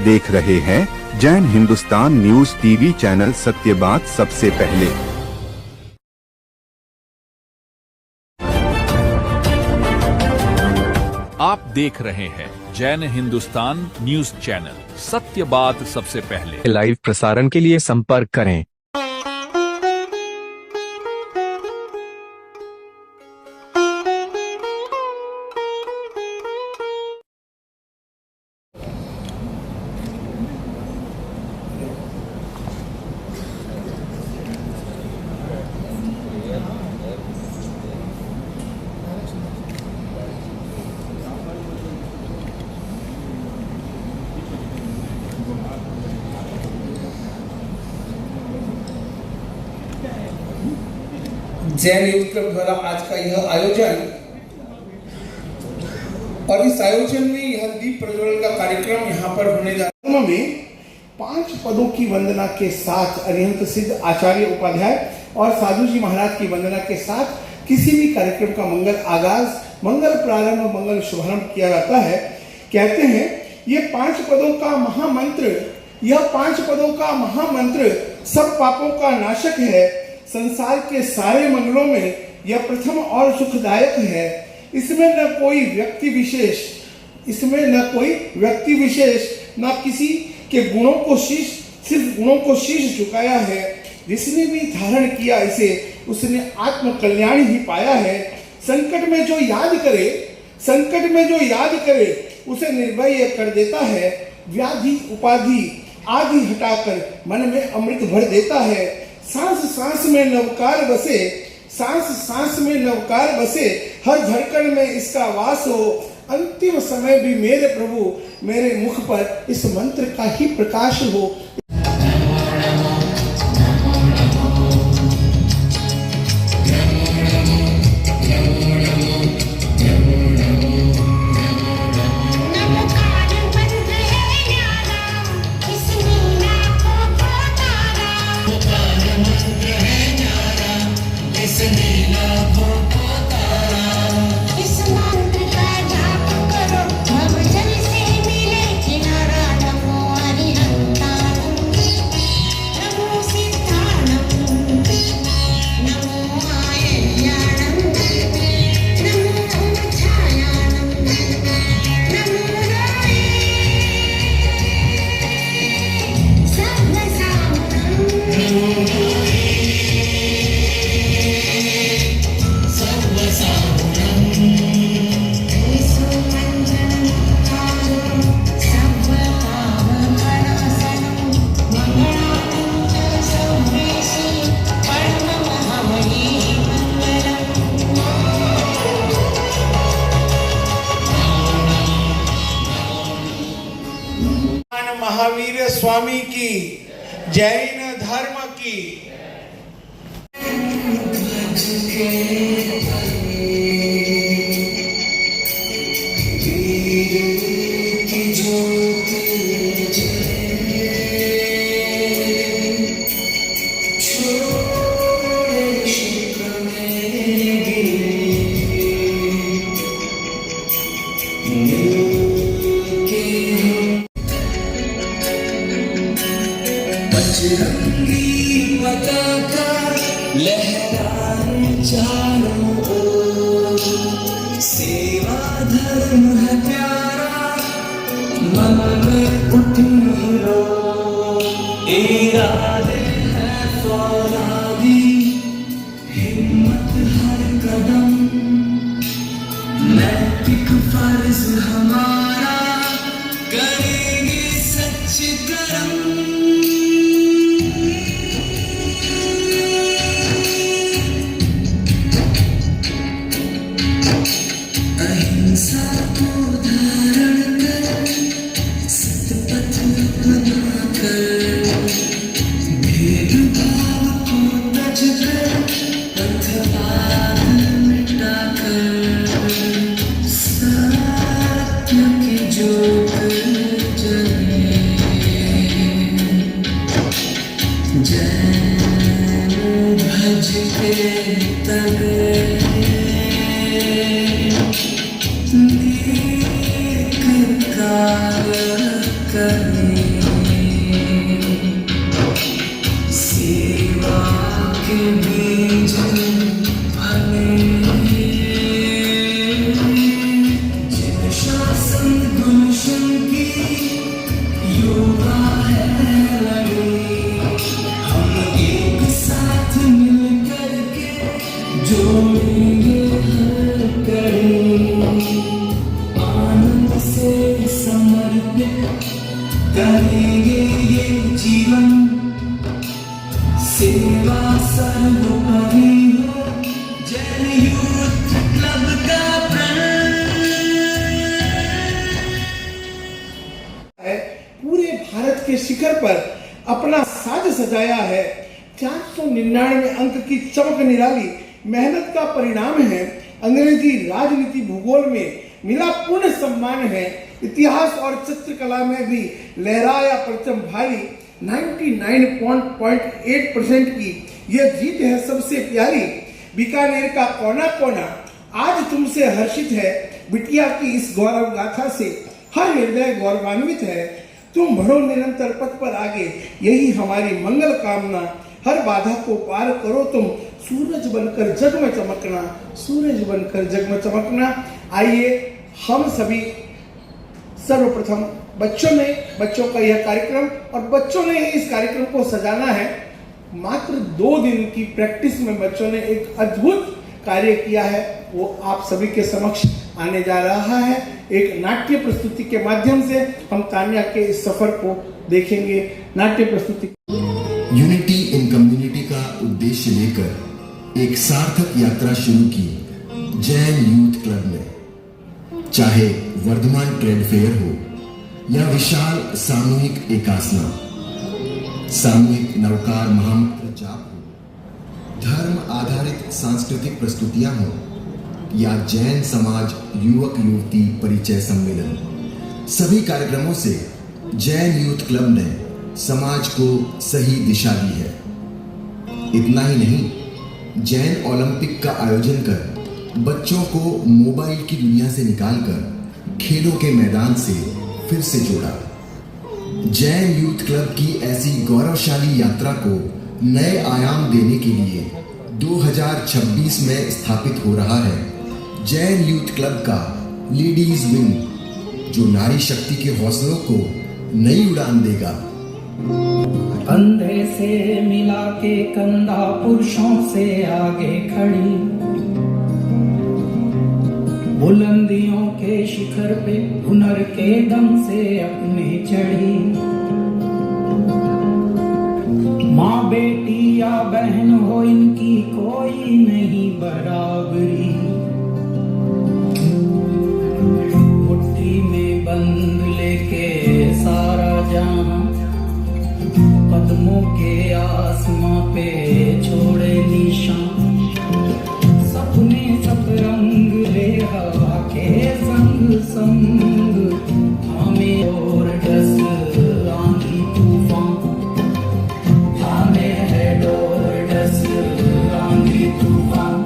देख रहे हैं Jain Hindustan news TV channel, सत्य बात सबसे पहले। आप देख रहे हैं जैन हिंदुस्तान न्यूज चैनल, सत्य बात सबसे पहले। लाइव प्रसारण के लिए संपर्क करें। जैन यूथ क्लब द्वारा आज का यह आयोजन, और इस आयोजन में यह दीप प्रज्वलन का कार्यक्रम यहाँ पर होने जा रहा है। में 5 पदों की वंदना के साथ अरिहंत सिद्ध आचार्य उपाध्याय और साधु जी महाराज की वंदना के साथ किसी भी कार्यक्रम का मंगल आगाज, मंगल प्रारंभ, मंगल शुभारंभ किया जाता है। कहते हैं ये 5 पदों का महामंत्र, यह 5 पदों का महामंत्र सब पापों का नाशक है। संसार के सारे मंगलों में यह प्रथम और सुखदायक है। इसमें न कोई व्यक्ति विशेष, न किसी के गुणों को सिर्फ गुणों को शीश झुकाया है। जिसने भी धारण किया इसे, उसने आत्म कल्याण ही पाया है। संकट में जो याद करे उसे निर्भय कर देता है। व्याधि उपाधि आदि हटाकर मन में अमृत भर देता है। सांस सांस में नवकार बसे, हर धड़कन में इसका वास हो। अंतिम समय भी मेरे प्रभु मेरे मुख पर इस मंत्र का ही प्रकाश हो। महावीर स्वामी की, जैन धर्म की। पताका लहराए चारों ओर, सेवा धर्म है प्यारा, मन में उठी रो। इरादे है फौलादी, हिम्मत हर कदम, नैतिक फर्ज हमारा, करेंगे सच कर्म। जोड़ेंगे हर कड़ी, आनंद से समर्पित करेंगे ये जीवन, सेवा सर्वोपरि हो जैन यूथ क्लब का पूरे भारत के शिखर पर अपना साज सजाया है। 499 अंक की चमक निराली मेहनत का परिणाम है। अंग्रेजी राजनीति भूगोल में मिला पूर्ण सम्मान है। इतिहास और चित्रकला में भी लहराया परचम भारी। 99.8% की यह जीत है सबसे प्यारी। बीकानेर का कोना कोना आज तुमसे हर्षित है। बिटिया की इस गौरव गाथा से हर हृदय गौरवान्वित है। तुम बढ़ो निरंतर पथ पर आगे, यही हमारी मंगल कामना। हर बाधा को पार करो तुम, सूरज बनकर जग में चमकना, सूरज बनकर जग में चमकना। आइए हम सभी सर्वप्रथम बच्चों का यह कार्यक्रम, और बच्चों ने ही इस कार्यक्रम को सजाना है। मात्र 2 दिन की प्रैक्टिस में बच्चों ने एक अद्भुत कार्य किया है, वो आप सभी के समक्ष आने जा रहा है। एक नाट्य प्रस्तुति के माध्यम से हम तान्या के इस सफर को देखेंगे। नाट्य प्रस्तुति। यूनिटी इन कम्युनिटी का उद्देश्य लेकर एक सार्थक यात्रा शुरू की जैन यूथ क्लब ने। चाहे वर्धमान ट्रेड फेयर हो या विशाल सामूहिक एकासना, सामूहिक नवकार महामंत्र जाप हो, धर्म आधारित सांस्कृतिक प्रस्तुतियां हो या जैन समाज युवक युवती परिचय सम्मेलन, सभी कार्यक्रमों से जैन यूथ क्लब ने समाज को सही दिशा दी है। इतना ही नहीं, जैन ओलंपिक का आयोजन कर बच्चों को मोबाइल की दुनिया से निकालकर खेलों के मैदान से फिर से जोड़ा। जैन यूथ क्लब की ऐसी गौरवशाली यात्रा को नए आयाम देने के लिए 2026 में स्थापित हो रहा है जैन यूथ क्लब का लेडीज विंग, जो नारी शक्ति के हौसलों को नई उड़ान देगा। कंधे से मिला के कंधा पुरुषों से आगे खड़ी, बुलंदियों के शिखर पे हुनर के दम से अपने चढ़ी। माँ बेटी या बहन हो इनकी कोई नहीं बराबरी। मुट्ठी में बंद लेके सारा जहां, कदमों के आसमां पे छोड़े निशान। सपने सब रंग ले हवा के संग संग, हमें और डस आंधी तूफान, हमें है डोर डस आंधी तूफान।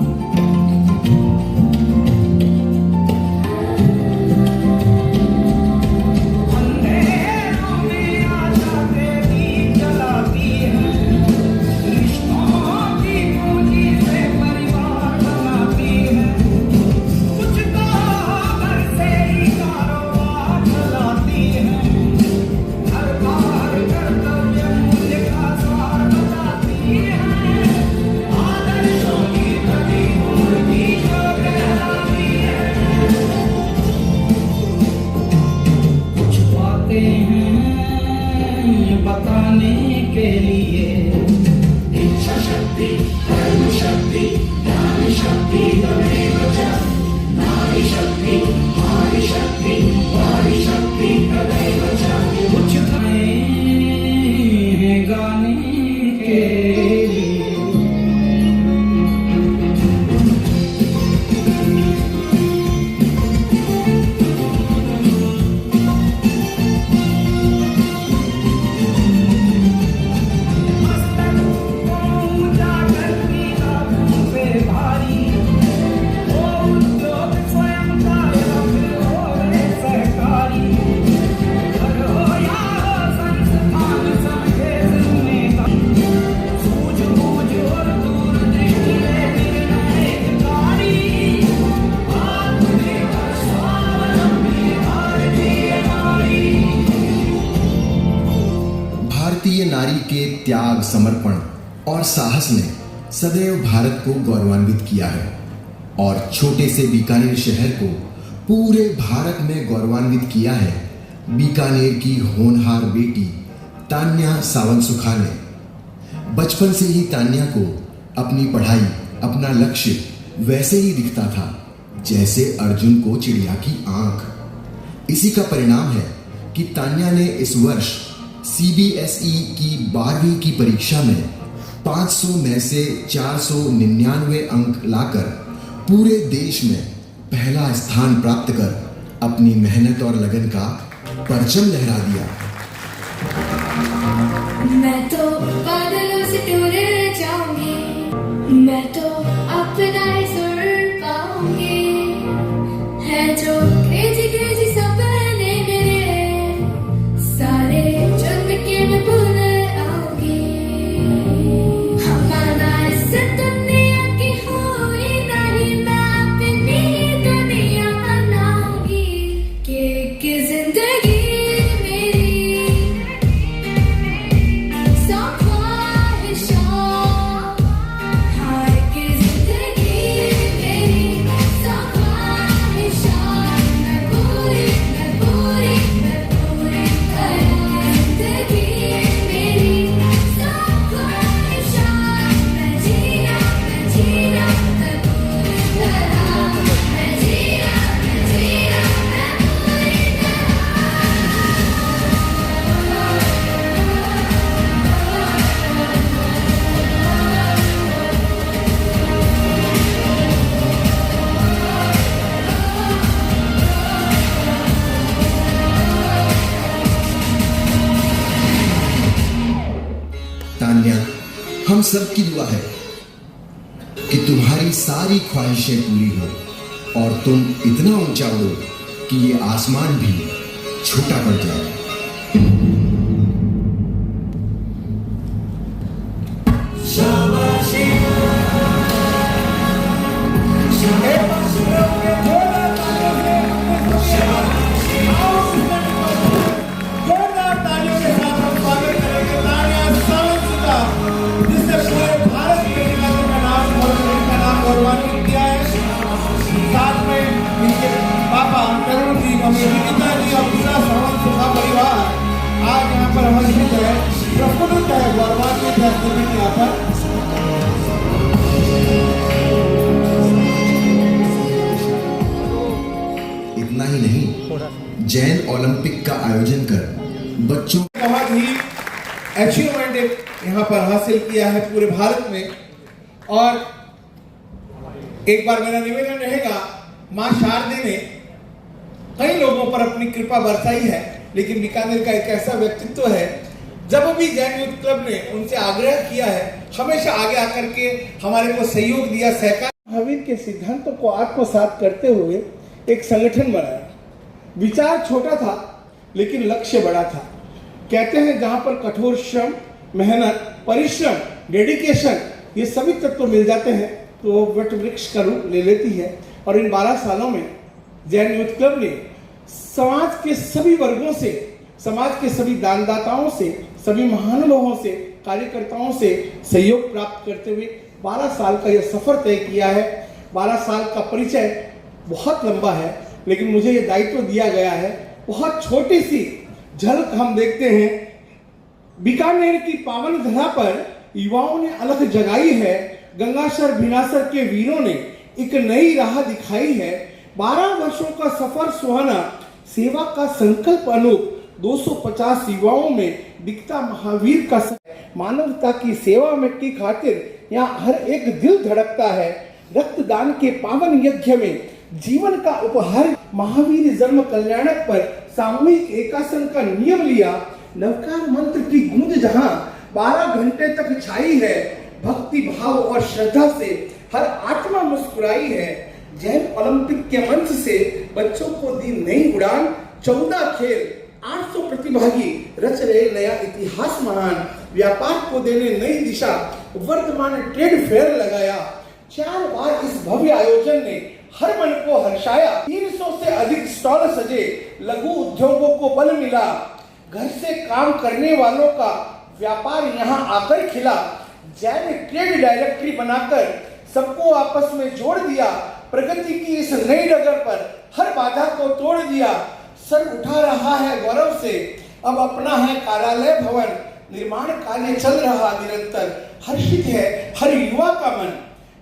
नारी के त्याग, समर्पण और साहस ने सदैव भारत को गौरवान्वित किया है और छोटे से बीकानेर शहर को पूरे भारत में गौरवान्वित किया है बीकानेर की होनहार बेटी तान्या सावंत सुखा ने। बचपन से ही तान्या को अपनी पढ़ाई, अपना लक्ष्य वैसे ही दिखता था जैसे अर्जुन को चिड़िया की आंख। इसी का परिणाम है कि तान्या ने इस वर्ष CBSE की 12वीं की परीक्षा में 500 में से 499 अंक लाकर पूरे देश में पहला स्थान प्राप्त कर अपनी मेहनत और लगन का परचम लहरा दिया। मैं तो बादलों से दूर जाऊंगी, मैं तो अपना ही सुर पाऊंगी, है जो क्रेजी क्रेजी सपने मेरे सारे चुन के मैं भूल आऊंगी। हमारा इस दुनिया की हुई नहीं, मैं अपनी दुनिया बनाऊंगी कि जिंदगी तान्या, हम सब की दुआ है कि तुम्हारी सारी ख्वाहिशें पूरी हो और तुम इतना ऊंचा उड़ो कि ये आसमान भी छोटा पड़ जाए। आज यहाँ पर हमारे प्रफुल्लित है, गौरवान्वित है यहाँ पर। इतना ही नहीं, जैन ओलंपिक का आयोजन कर बच्चों बहुत ही अचीवमेंट यहाँ पर हासिल किया है पूरे भारत में। और एक बार मेरा निवेदन रहेगा, माँ शारदे ने कई लोगों पर अपनी कृपा बरसाई है, लेकिन बीकानेर का एक ऐसा व्यक्तित्व है, जब भी जैन यूथ क्लब ने उनसे आग्रह किया है, हमेशा आगे आकर के हमारे को सहयोग दिया, सहकार। महावीर के सिद्धांतों को आत्मसात करते हुए एक संगठन बनाया। विचार छोटा था लेकिन लक्ष्य बड़ा था। कहते हैं जहां पर कठोर श्रम, मेहनत, परिश्रम, डेडिकेशन ये सभी तत्व मिल जाते हैं तो वो वट वृक्ष का रूप ले लेती है। और इन 12 सालों में जैन यूथ क्लब ने समाज के सभी वर्गों से, समाज के सभी दानदाताओं से, सभी महानुभावों से, कार्यकर्ताओं से सहयोग प्राप्त करते हुए 12 साल का यह सफर तय किया है। 12 साल का परिचय बहुत लंबा है, लेकिन मुझे यह दायित्व दिया गया है। बहुत छोटी सी झलक हम देखते हैं। बीकानेर की पावन धरा पर युवाओं ने अलख जगाई है। गंगासर भिनासर के वीरों ने एक नई राह दिखाई है। 12 वर्षों का सफर सुहाना, सेवा का संकल्प अनूप, 250 युवाओं में दिखता महावीर का मानवता की सेवा में की खातिर यहाँ हर एक दिल धड़कता है। रक्तदान के पावन यज्ञ में जीवन का उपहार महावीर जन्म कल्याणक पर सामूहिक एकासन का नियम लिया। नवकार मंत्र की गूंज जहां 12 घंटे तक छाई है, भक्ति भाव और श्रद्धा से हर आत्मा मुस्कुराई है। जैन ओलंपिक के मंच से बच्चों को दी नई उड़ान, 14 खेल, 800 प्रतिभागी रच रहे नया इतिहास महान। व्यापार को देने नई दिशा, वर्तमान ट्रेड फेयर लगाया। 4 बार इस भव्य आयोजन ने हर मन को हर्षाया। 300 से अधिक स्टॉल सजे, लघु उद्योगों को बल मिला। घर से काम करने वालों का व्यापार यहाँ आकर खिला। जैन ट्रेड डायरेक्टरी बनाकर सबको आपस में जोड़ दिया, प्रगति की इस नई डगर पर हर बाधा को तोड़ दिया, सर उठा रहा है गौरव से, अब अपना है कार्यालय भवन, निर्माण कार्य चल रहा निरंतर, हर्षित है हर युवा का मन।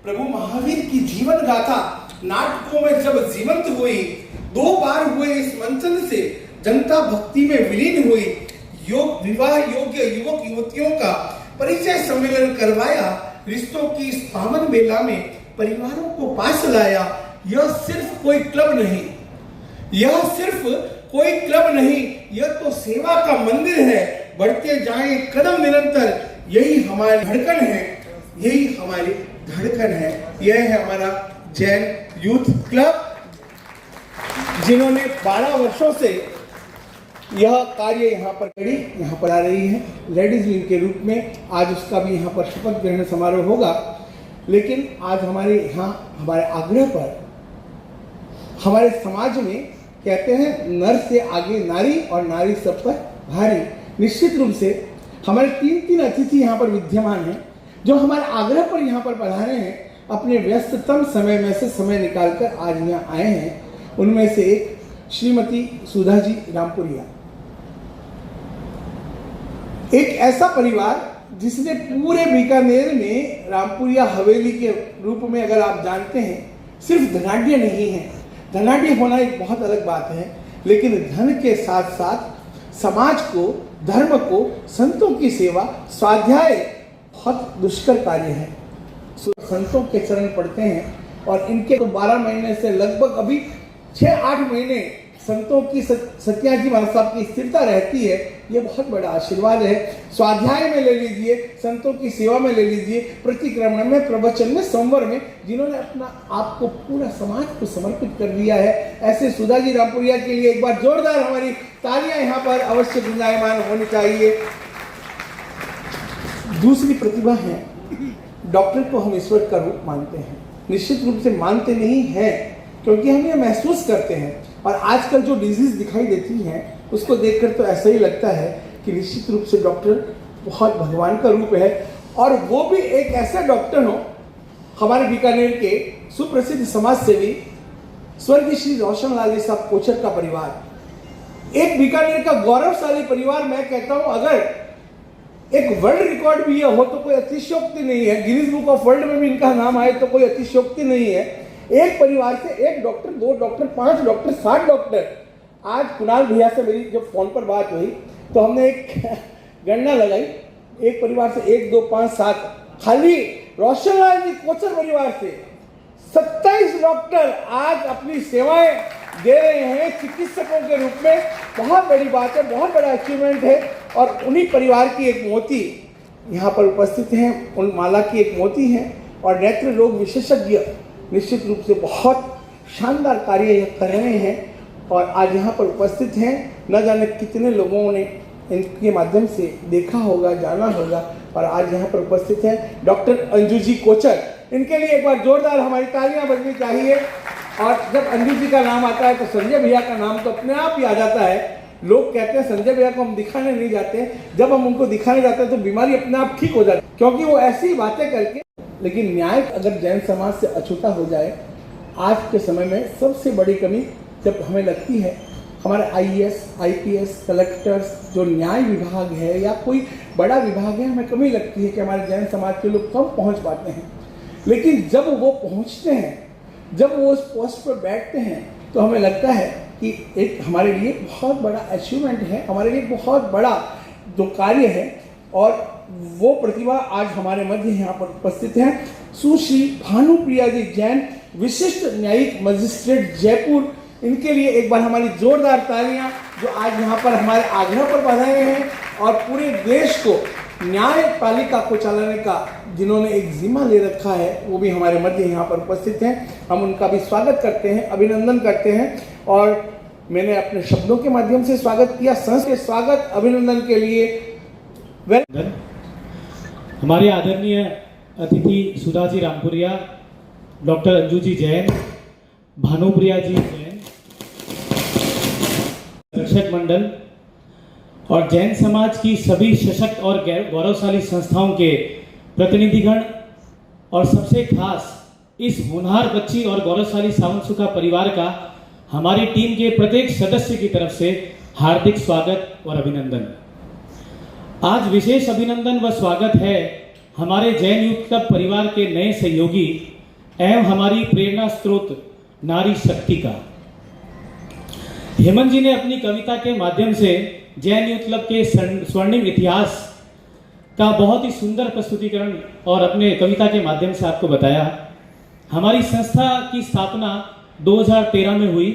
प्रभु महावीर की जीवन गाथा नाटकों में जब जीवंत हुई, 2 बार हुए इस मंचन से जनता भक्ति में विलीन हुई, योग विवाह योग्य युवक युवतियों का परिचय सम्मेलन करवाया, रिश्तों की इस पावन बेला में परिवारों को पास लाया। यह सिर्फ कोई क्लब नहीं, यह सिर्फ कोई क्लब नहीं, यह तो सेवा का मंदिर है, बढ़ते जाएं कदम निरंतर, यही हमारी धड़कन है, यही हमारी धड़कन है। यह है हमारा जैन यूथ क्लब, जिन्होंने 12 वर्षों से यह कार्य यहाँ पर करी, यहाँ पर आ रही है लेडीज विंग के रूप में। आज उसका भी यहाँ पर शपथ ग्रहण समारोह होगा, लेकिन आज हमारे यहाँ हमारे आग्रह पर हमारे समाज में कहते हैं नर से आगे नारी और नारी सब पर भारी। निश्चित रूप से हमारे 3 अतिथि यहाँ पर विद्यमान हैं, जो हमारे आग्रह पर यहाँ पर पधारे हैं, अपने व्यस्ततम समय में से समय निकालकर आज यहाँ आए हैं। उनमें से एक श्रीमती सुधा जी रामपुरिया, एक ऐसा परिवार जिसने पूरे बीकानेर में रामपुरिया हवेली के रूप में, अगर आप जानते हैं, सिर्फ धनाढ्य नहीं है, धनाढ्य होना एक बहुत अलग बात है, लेकिन धन के साथ साथ समाज को, धर्म को, संतों की सेवा, स्वाध्याय बहुत दुष्कर कार्य है। संतों के चरण पड़ते हैं और इनके तो 12 महीने से लगभग अभी 6-8 महीने संतों की सत्याजी महाराज साहब की स्थिरता रहती है। ये बहुत बड़ा आशीर्वाद है। स्वाध्याय में ले लीजिए, संतों की सेवा में ले लीजिए, प्रतिक्रमण में, प्रवचन में, संवर में, जिन्होंने अपना आप को पूरा समाज को समर्पित कर दिया है। ऐसे सुधा जी रामपुरिया के लिए एक बार जोरदार हमारी तालियां यहाँ पर अवश्य गुंजायमान होनी चाहिए। दूसरी प्रतिभा है, डॉक्टर को हम ईश्वर का रूप मानते हैं, निश्चित रूप से मानते नहीं हैं, क्योंकि हम ये महसूस करते हैं। और आजकल जो डिजीज दिखाई देती हैं उसको देखकर तो ऐसा ही लगता है कि निश्चित रूप से डॉक्टर बहुत भगवान का रूप है, और वो भी एक ऐसा डॉक्टर हो। हमारे बीकानेर के सुप्रसिद्ध समाज सेवी स्वर्गीय श्री रोशन लाल साहब कोचर का परिवार, एक बीकानेर का गौरवशाली परिवार। मैं कहता हूं अगर एक वर्ल्ड रिकॉर्ड भी यह हो तो कोई अतिशयोक्ति नहीं है, गिनीज बुक ऑफ वर्ल्ड में भी इनका नाम आए तो कोई अतिशयोक्ति नहीं है। एक परिवार से 1 डॉक्टर, 2 डॉक्टर, 5 डॉक्टर, 7 डॉक्टर। आज कुणाल भैया से मेरी जब फोन पर बात हुई तो हमने एक गणना लगाई, एक परिवार से 1, 2, 5, 7, खाली रोशन लाल जी कोचर परिवार से 27 डॉक्टर आज अपनी सेवाएं दे रहे हैं चिकित्सकों के रूप में। बहुत बड़ी बात है, बहुत बड़ा अचीवमेंट है। और उन्हीं परिवार की एक मोती यहाँ पर उपस्थित हैं, उन माला की एक मोती हैं, और नेत्र रोग विशेषज्ञ निश्चित रूप से बहुत शानदार कार्य कर रहे हैं और आज यहाँ पर उपस्थित हैं। न जाने कितने लोगों ने इनके माध्यम से देखा होगा, जाना होगा, और आज यहाँ पर उपस्थित हैं डॉक्टर अंजू जी कोचर। इनके लिए एक बार जोरदार हमारी तालियां बजनी चाहिए। और जब अंजू जी का नाम आता है तो संजय भैया का नाम तो अपने आप ही आ जाता है। लोग कहते हैं संजय भैया को हम दिखाने नहीं जाते, जब हम उनको दिखाने जाते हैं तो बीमारी अपने आप ठीक हो जाती है, क्योंकि वो ऐसी बातें करके। लेकिन न्याय अगर जैन समाज से अछूता हो जाए, आज के समय में सबसे बड़ी कमी जब हमें लगती है, हमारे IAS, IPS, कलेक्टर्स, जो न्याय विभाग है या कोई बड़ा विभाग है, हमें कमी लगती है कि हमारे जैन समाज के लोग कम पहुंच पाते हैं। लेकिन जब वो पहुंचते हैं, जब वो उस पोस्ट पर बैठते हैं, तो हमें लगता है कि एक हमारे लिए बहुत बड़ा अचीवमेंट है, हमारे लिए बहुत बड़ा जो कार्य है। और वो प्रतिभा आज हमारे मध्य यहाँ पर उपस्थित हैं। सुश्री भानुप्रिया जी जैन, विशिष्ट न्यायिक मजिस्ट्रेट जयपुर। इनके लिए एक बार हमारी जोरदार तालियां, जो आज यहाँ पर हमारे आग्रह पर बधाए हैं और पूरे देश को न्याय पालिका को चलाने का जिन्होंने एक जिम्मा ले रखा है, वो भी हमारे मध्य यहाँ पर उपस्थित हैं। हम उनका भी स्वागत करते हैं, अभिनंदन करते हैं। और मैंने अपने शब्दों के माध्यम से स्वागत किया, संस्था के स्वागत अभिनंदन के लिए हमारे आदरणीय अतिथि सुधा जी रामपुरिया, डॉक्टर अंजू जी जैन, भानुप्रिया जी जैन, शिक्षक मंडल और जैन समाज की सभी सशक्त और गौरवशाली संस्थाओं के प्रतिनिधिगण और सबसे खास इस होनहार बच्ची और गौरवशाली सावंत सुखा परिवार का हमारी टीम के प्रत्येक सदस्य की तरफ से हार्दिक स्वागत और अभिनंदन। आज विशेष अभिनंदन व स्वागत है हमारे जैन यूथ क्लब परिवार के नए सहयोगी एवं हमारी प्रेरणा स्रोत नारी शक्ति का। हेमंत जी ने अपनी कविता के माध्यम से जैन यूथ क्लब के स्वर्णिम इतिहास का बहुत ही सुंदर प्रस्तुतिकरण और अपने कविता के माध्यम से आपको बताया। हमारी संस्था की स्थापना 2013 में हुई।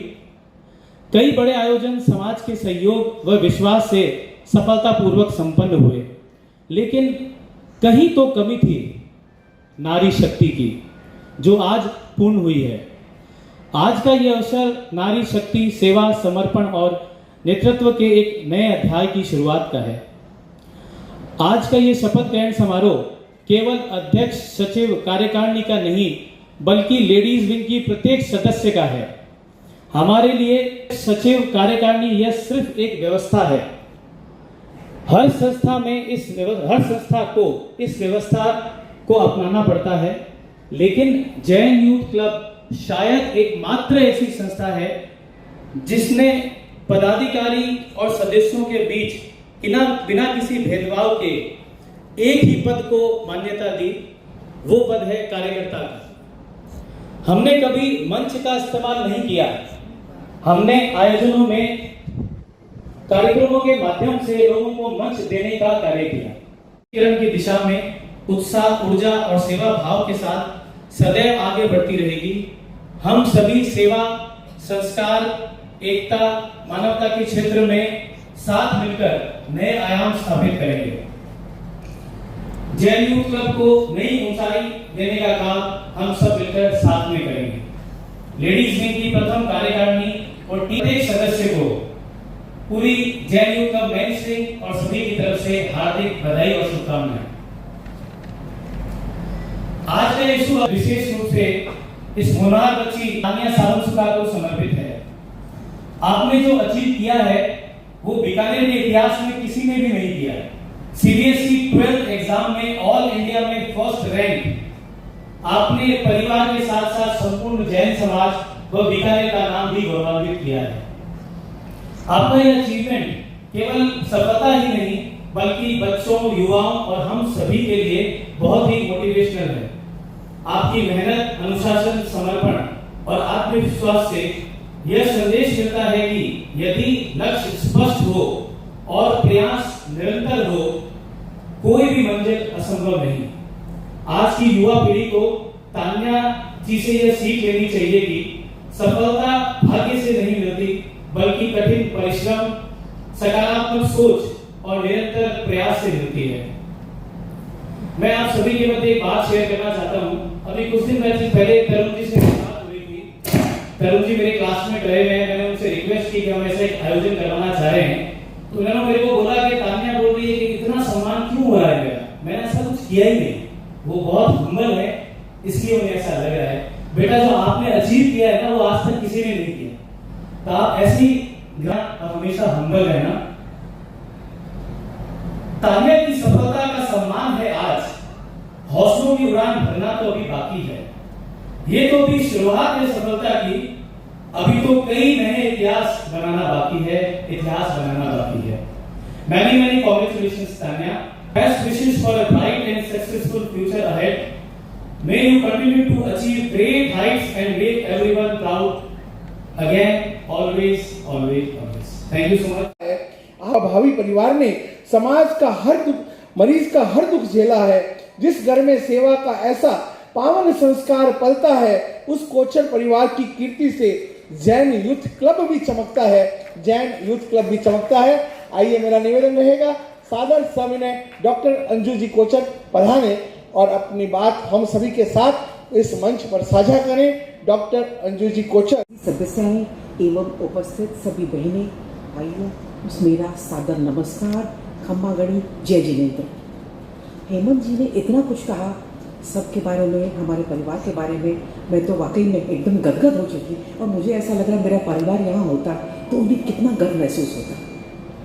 कई बड़े आयोजन समाज के सहयोग व विश्वास से सफलतापूर्वक संपन्न हुए, लेकिन कहीं तो कमी थी नारी शक्ति की, जो आज पूर्ण हुई है। आज का यह अवसर नारी शक्ति सेवा, समर्पण और नेतृत्व के एक नए अध्याय की शुरुआत का है। आज का यह शपथ ग्रहण समारोह केवल अध्यक्ष, सचिव, कार्यकारिणी का नहीं, बल्कि लेडीज विंग की प्रत्येक सदस्य का है। हमारे लिए सचिव, कार्यकारिणी यह सिर्फ एक व्यवस्था है। हर संस्था को इस व्यवस्था को अपनाना पड़ता है, लेकिन जैन यूथ क्लब शायद एकमात्र ऐसी संस्था है जिसने पदाधिकारी और सदस्यों के बीच बिना किसी भेदभाव के एक ही पद को मान्यता दी। वो पद है कार्यकर्ता का। हमने कभी मंच का इस्तेमाल नहीं किया। हमने आयोजनों में कार्यक्रमों के माध्यम से लोगों को मंच देने का कार्य किया। किरण की दिशा में उत्साह, ऊर्जा और सेवा भाव के साथ सदैव आगे बढ़ती रहेगी। हम सभी सेवा, संस्कार, एकता, मानवता के क्षेत्र में साथ मिलकर नए आयाम स्थापित करेंगे। जैन यूथ क्लब को नई ऊंचाई देने का काम हम सब मिलकर साथ में करेंगे। लेडीज विंग की प्रथम कार्यकारिणी और टीम के सदस्य को पूरी Jain youth club main stream और सभी की तरफ से हार्दिक बधाई और शुभकामनाएं। आज का ये शुभ विशेष रूप से इस होनहार बच्ची तानिया सावंत सुखा को समर्पित है। आपने जो अचीव किया है वो बीकानेर के इतिहास में किसी ने भी नहीं किया है। सीबीएसई 12th एग्जाम में ऑल इंडिया में फर्स्ट रैंक आपने परिवार के साथ साथ संपूर्ण जैन समाज व बीकानेर का नाम भी गौरवान्वित किया है। आपका यह अचीवमेंट केवल सफलता ही नहीं, बल्कि बच्चों, युवाओं और हम सभी के लिए बहुत ही मोटिवेशनल है। आपकी मेहनत, अनुशासन, समर्पण और आत्मविश्वास से यह संदेश मिलता है कि यदि लक्ष्य स्पष्ट हो और प्रयास निरंतर हो, कोई भी मंजिल असंभव नहीं। आज की युवा पीढ़ी को तान्या जी से यह सीख लेनी चाहिए कि सफलता भाग्य से नहीं मिलती, बल्कि कठिन परिश्रम, सकारात्मक सोच और निरंतर प्रयास से मिलती है। मैं आप सभी के मध्य एक बात शेयर करना चाहता हूं। अभी कुछ दिन पहले तरुण जी से बात हुई थी। तरुण जी मेरे क्लासमेट रहे हैं। मैंने उनसे रिक्वेस्ट की कि हम ऐसा एक आयोजन करवाना चाह रहे हैं, तो उन्होंने मेरे को बोला कि तान्या बोल रही है कि इतना सम्मान क्यों हो रहा है मेरा। मैंने ऐसा कुछ किया ही नहीं। वो बहुत हम्बल है, इसलिए उन्हें ऐसा लग रहा है। बेटा, जो आपने अचीव किया है ना, वो आज तक किसी ने नहीं किया। तो आप ऐसी हमेशा हम्बल रहना। तान्या की सफलता का सम्मान है आज, हौसलों की उड़ान भरना तो अभी बाकी है। ये तो भी शुरुआत है सफलता की। अभी तो कई नए इतिहास बनाना बाकी है, इतिहास बनाना बाकी है। Many congratulations, Tanya. Best wishes for a bright and successful future ahead. May you continue to achieve great heights and make everyone proud. Again, always. Thank you so much. भावी परिवार ने समाज का हर दुख, मरीज का हर दुख झेला है। जिस घर में सेवा का ऐसा पावन संस्कार पलता है, उस कोचर परिवार की कीर्ति से जैन यूथ क्लब भी चमकता है, जैन यूथ क्लब भी चमकता है। आइए, मेरा निवेदन रहेगा सादर सविनय डॉक्टर अंजू जी कोचर पधारे और अपनी बात हम सभी के साथ इस मंच पर साझा करें। डॉक्टर अंजू जी कोचर। सदस्याएं एवं उपस्थित सभी बहनें, भाइयों, मेरा सादर नमस्कार। खम्मागढ़ी जय जिनेन्द्र। हेमंत जी ने इतना कुछ कहा सबके बारे में, हमारे परिवार के बारे में। मैं तो वाकई में एकदम गदगद हो चुकी और मुझे ऐसा लग रहा मेरा परिवार यहाँ होता तो उन्हें कितना गर्व महसूस होता।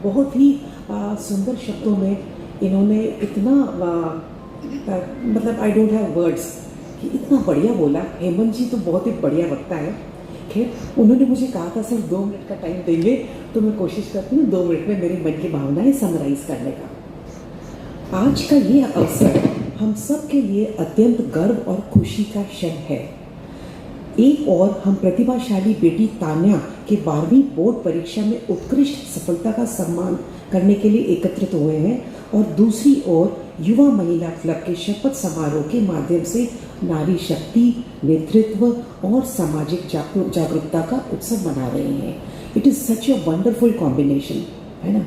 बहुत ही सुंदर शब्दों में इन्होंने इतना मतलब आई डोंट हैव वर्ड्स कि इतना बढ़िया बोला। हेमंत जी तो बहुत ही बढ़िया वक्ता है। खैर, उन्होंने मुझे कहा था सर 2 मिनट का टाइम देंगे, तो मैं कोशिश करती हूँ 2 मिनट में मेरी मन की भावनाएं समराइज करने का। आज का ये अवसर हम सब के लिए अत्यंत गर्व और खुशी का क्षण है। एक और हम प्रतिभाशाली बेटी तान्या के 12वीं बोर्ड परीक्षा में उत्कृष्ट सफलता का सम्मान करने के लिए एकत्रित हुए हैं, और दूसरी ओर युवा महिला क्लब के शपथ समारोह के माध्यम से नारी शक्ति, नेतृत्व और सामाजिक जागरूकता का उत्सव मना रहे हैं। It is such a wonderful combination, है ना।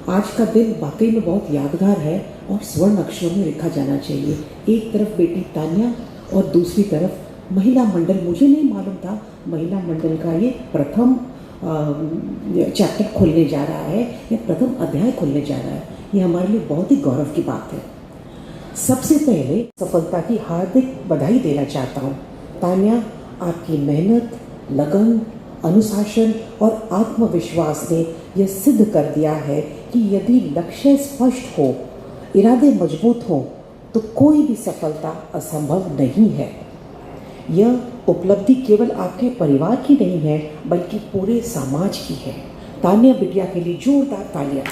आज का दिन वाकई में बहुत यादगार है और स्वर्ण अक्षरों में लिखा जाना चाहिए। एक तरफ बेटी तान्या और दूसरी तरफ महिला मंडल। मुझे नहीं मालूम था महिला मंडल का ये प्रथम चैप्टर खुलने जा रहा है या प्रथम अध्याय खुलने जा रहा है। ये हमारे लिए बहुत ही गौरव की बात है। सबसे पहले सफलता की हार्दिक बधाई देना चाहता हूँ। तान्या, आपकी मेहनत, लगन, अनुशासन और आत्मविश्वास ने यह सिद्ध कर दिया है कि यदि लक्ष्य स्पष्ट हो, इरादे मजबूत हो, तो कोई भी सफलता असंभव नहीं है। यह उपलब्धि केवल आपके परिवार की नहीं है, बल्कि पूरे समाज की है। तान्या बिटिया के लिए जोरदार तालियां।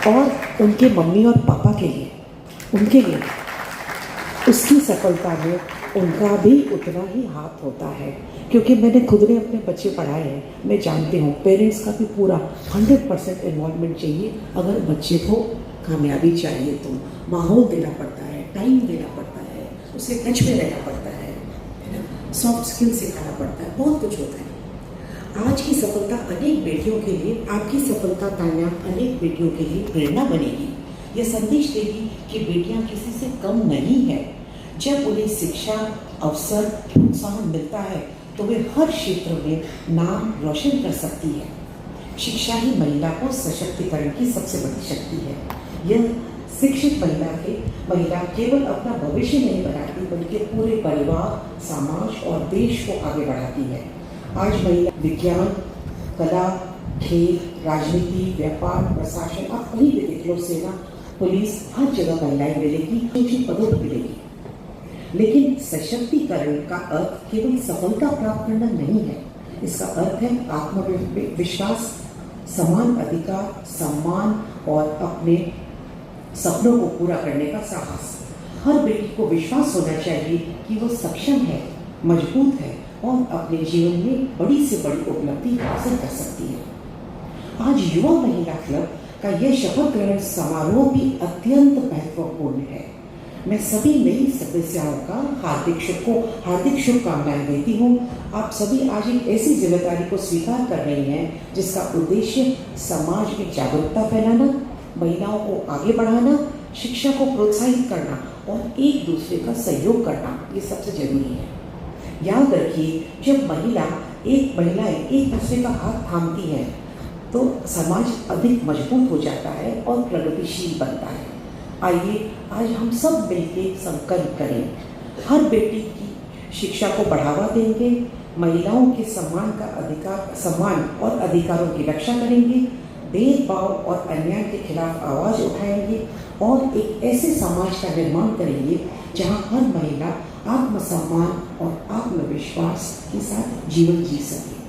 और उनके मम्मी और पापा के लिए, उनके लिए उसकी सफलता में उनका भी उतना ही हाथ होता है, क्योंकि मैंने खुद ने अपने बच्चे पढ़ाए हैं। मैं जानती हूँ पेरेंट्स का भी पूरा 100% इन्वॉल्वमेंट चाहिए। अगर बच्चे को कामयाबी चाहिए तो माहौल देना पड़ता है, टाइम देना पड़ता है, उसे टच में रहना पड़ता है ना, सॉफ्ट स्किल सिखाना पड़ता है, बहुत कुछ होता है। आज की सफलता अनेक बेटियों के लिए, आपकी सफलता तान्या अनेक बेटियों के लिए प्रेरणा बनेगी। यह संदेश देगी कि बेटियां किसी से कम नहीं है। जब उन्हें शिक्षा, अवसर, प्रोत्साहन मिलता है तो वे हर क्षेत्र में नाम रोशन कर सकती है। शिक्षा ही महिला को सशक्तिकरण की सबसे बड़ी शक्ति है। यह शिक्षित महिला केवल अपना भविष्य नहीं बनाती, बल्कि पूरे परिवार, समाज और देश को आगे बढ़ाती है। आज महिला विज्ञान, कला, खेल, राजनीति, व्यापार, प्रशासन, आप कहीं भी देख लो, सेना, पुलिस, हर जगह महिलाएं मिलेगी, ऊंची पदों पर मिलेगी। लेकिन सशक्तिकरण का अर्थ केवल सफलता प्राप्त करना नहीं है। इसका अर्थ है आत्मविश्वास, समान अधिकार, सम्मान और अपने सपनों को पूरा करने का साहस। हर बेटी को विश्वास होना चाहिए कि वो सक्षम है, मजबूत है और अपने जीवन में बड़ी से बड़ी उपलब्धि हासिल कर सकती है। आज युवा महिला क्लब का यह शपथ ग्रहण समारोह भी अत्यंत महत्वपूर्ण है। मैं सभी नई सदस्यों का हार्दिक शुभकामनाएं देती हूँ। आप सभी आज एक ऐसी जिम्मेदारी को स्वीकार कर रही हैं जिसका उद्देश्य समाज में जागरूकता फैलाना, महिलाओं को आगे बढ़ाना, शिक्षा को प्रोत्साहित करना और एक दूसरे का सहयोग करना, ये सबसे जरूरी है। याद रखिए, जब महिलाएं एक दूसरे का हाथ थामती हैं तो समाज अधिक मजबूत हो जाता है और प्रगतिशील बनता है। आइए आज हम सब मिलकर संकल्प करें, हर बेटी की शिक्षा को बढ़ावा देंगे, महिलाओं के सम्मान और अधिकारों की रक्षा करेंगे, भेदभाव और अन्याय के खिलाफ आवाज उठाएंगे और एक ऐसे समाज का निर्माण करेंगे जहां हर महिला आत्मसम्मान और आत्मविश्वास के साथ जीवन जी सके।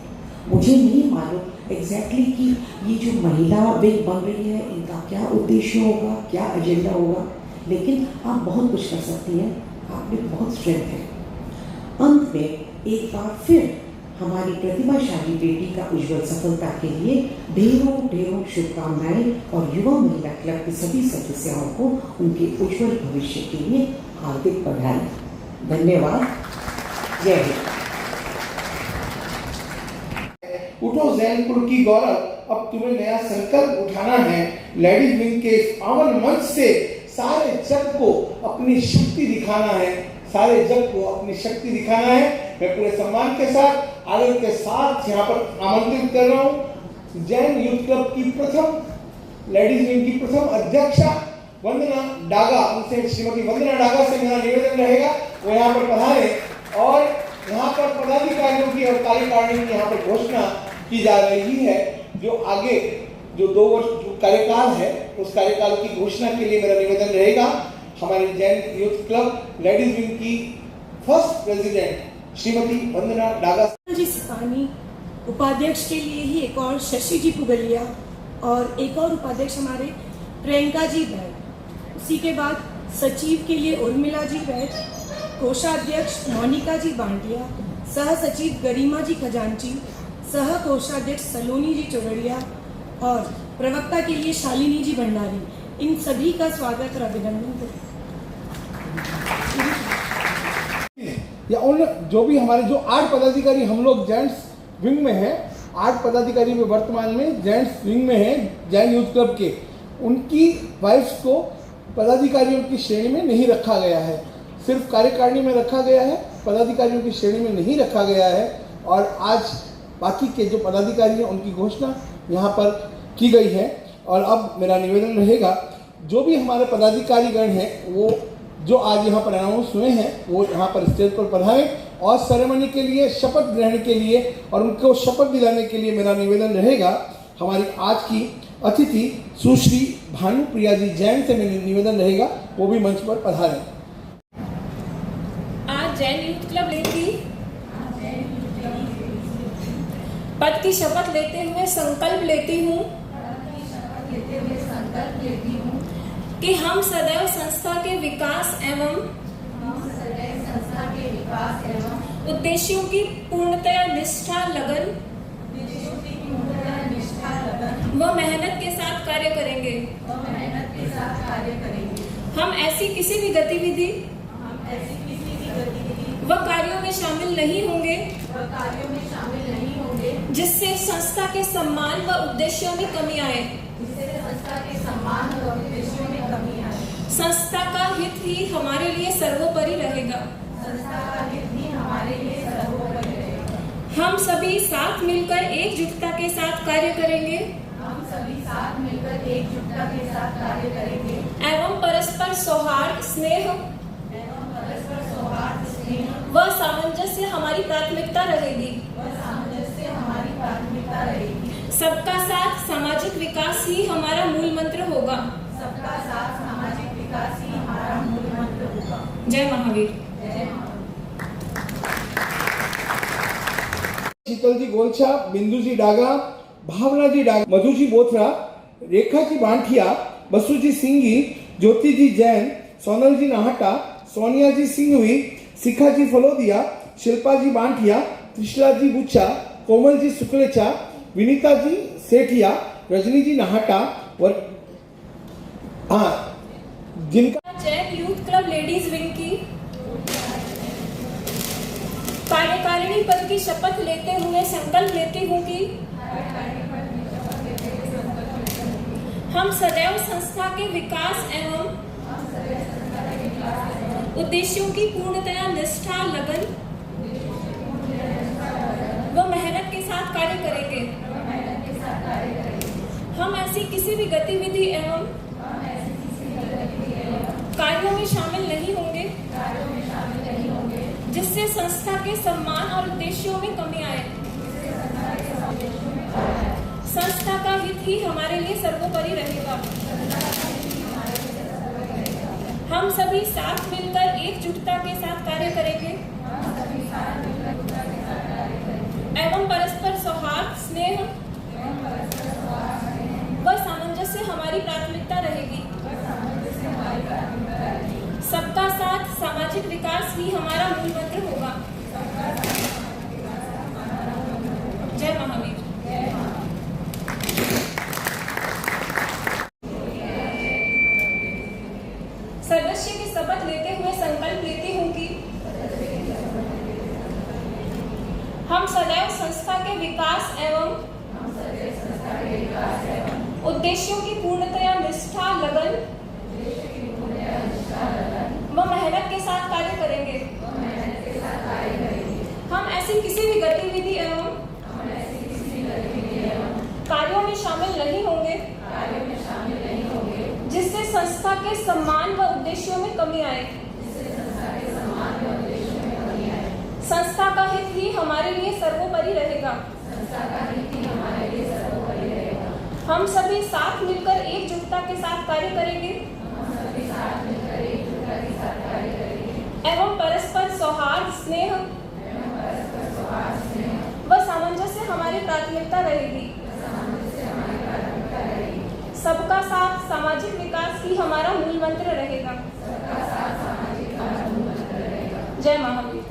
मुझे नहीं मालूम एग्जैक्टली कि ये जो महिला विंग बन रही है इनका क्या उद्देश्य होगा, क्या एजेंडा होगा, लेकिन आप बहुत कुछ कर सकती हैं, आप में बहुत स्ट्रेंथ है। अंत में एक बार फिर हमारी प्रतिभाशाली बेटी का उज्जवल सफलता के लिए ढेरों ढेरों शुभकामनाएं और युवा महिला क्लब के सभी सदस्यों को उनके उज्जवल भविष्य के लिए हार्दिक बधाई। धन्यवाद। जय हिंद। उठो जैनपुर की गौरव, अब तुम्हें नया संकल्प उठाना है। लेडीज विंग के पावन मंच से सारे जग को अपनी शक्ति दिखाना है, सारे जग को अपनी शक्ति दिखाना है। मैं पूरे सम्मान के साथ, आदर के साथ यहाँ पर आमंत्रित कर रहा हूँ जैन यूथ क्लब की प्रथम लेडीज विंग की प्रथम अध्यक्षा वंदना डागा। उनसे श्रीमती वंदना डागा से मेरा निवेदन रहेगा वो यहाँ पर पधारे और यहाँ पर पदाधिकारियों की और कार्यकारिणी की यहाँ पर घोषणा की जा रही है जो आगे जो 2 वर्ष जो कार्यकाल है उस कार्यकाल की घोषणा के लिए मेरा निवेदन रहेगा हमारे Jain youth club ladies wing की फर्स्ट प्रेसिडेंट श्रीमती वंदना डागा जी सिपाही, उपाध्यक्ष के लिए ही एक और शशि जी पुगलिया और एक और उपाध्यक्ष हमारे प्रियंका जी बैठ, उसी के बाद सचिव के लिए उर्मिला जी बैठ, कोषाध्यक्ष मोनिका जी बांटिया, सह सचिव गरिमा जी खजांची, सह कोषाध्यक्ष सलोनी जी चौरड़िया और प्रवक्ता के लिए शालिनी जी भंडारी, इन सभी का स्वागत और अभिनंदन करते या उन जो भी हमारे जो 8 पदाधिकारी हम लोग जेंट्स विंग में हैं, 8 पदाधिकारी में वर्तमान में जेंट्स विंग में हैं जैन यूथ क्लब के, उनकी वाइफ्स को पदाधिकारियों की श्रेणी में नहीं रखा गया है, सिर्फ कार्यकारिणी में रखा गया है, पदाधिकारियों की श्रेणी में नहीं रखा गया है। और आज बाकी के जो पदाधिकारी हैं उनकी घोषणा यहाँ पर की गई है। और अब मेरा निवेदन रहेगा जो भी हमारे पदाधिकारीगण हैं वो जो आज यहाँ पर अनाउंस हुए हैं वो यहाँ पर स्टेज पर पधारें और सेरेमनी के लिए शपथ ग्रहण के लिए और उनको शपथ दिलाने के लिए मेरा निवेदन रहेगा हमारी आज की अतिथि सुश्री भानुप्रिया जी जैन से मेरा निवेदन रहेगा वो भी मंच पर पधारें। आज जैन यूथ क्लब लेती पद की शपथ लेते हुए संकल्प लेती हूँ कि हम सदैव संस्था के विकास एवं उद्देश्यों की पूर्णतया निष्ठा लगन व मेहनत के साथ कार्य करेंगे। हम ऐसी किसी भी गतिविधि व कार्यों में शामिल नहीं होंगे जिससे संस्था के सम्मान व उद्देश्यों में कमी आए। संस्था का हित ही हमारे लिए सर्वोपरि रहेगा। हम सभी साथ मिलकर एकजुटता के साथ कार्य करेंगे एवं परस्पर सौहार्द स्नेह व सामंजस्य हमारी प्राथमिकता रहेगी। सबका साथ सामाजिक विकास ही हमारा मूल मंत्र होगा। जय महावीर। शीतल जी गोलछा, बिंदु जी डागा, भावना जी डागा, मधु जी बोथरा, रेखा जी बांठिया, बसु जी सिंगी, ज्योति जी जैन, सोनल जी नाहटा, सोनिया जी सिंघवी, शिखा जी फलोदिया, शिल्पा जी बांठिया, त्रिशला जी बुच्चा, कोमल जी शुक्लेचा, विनीता जी सेठिया, रजनी जी नाहटा जिनका Jain youth club ladies wing की कार्यकारिणी पद की शपथ लेते हुए संकल्प लेती हूँ कि हम सदैव संस्था के विकास एवं उद्देश्यों की पूर्णतया निष्ठा लगन व मेहनत के साथ कार्य करेंगे। हम ऐसी किसी भी गतिविधि एवं कार्यों में शामिल नहीं होंगे जिससे संस्था के सम्मान और उद्देश्यों में कमी आए। संस्था का हित ही हमारे लिए सर्वोपरि रहेगा। हम सभी साथ मिलकर एकजुटता के साथ कार्य करेंगे एवं परस्पर सौहार्द स्नेह व सामंजस्य हमारी प्राथमिकता रहेगी। सबका साथ सामाजिक विकास ही हमारा मूल मंत्र होगा। जय महावीर। सदस्य की शपथ लेते हुए संकल्प लेती हूँ कि हम सदैव संस्था के विकास एवं उद्देश्यों की पूर्णतया निष्ठा लगन व मेहनत के साथ कार्य करेंगे। हम ऐसी किसी भी गतिविधि एवं कार्यों में शामिल नहीं होंगे जिससे संस्था के सम्मान व उद्देश्यों में कमी आए। संस्था का हित ही हमारे लिए सर्वोपरि रहेगा। हम सभी साथ मिलकर एकजुटता के साथ कार्य करेंगे एवं परस्पर सौहार्द स्नेह व सामंजस्य हमारी प्राथमिकता रहेगी। सबका साथ सामाजिक विकास ही हमारा मूल मंत्र रहेगा। जय महावीर।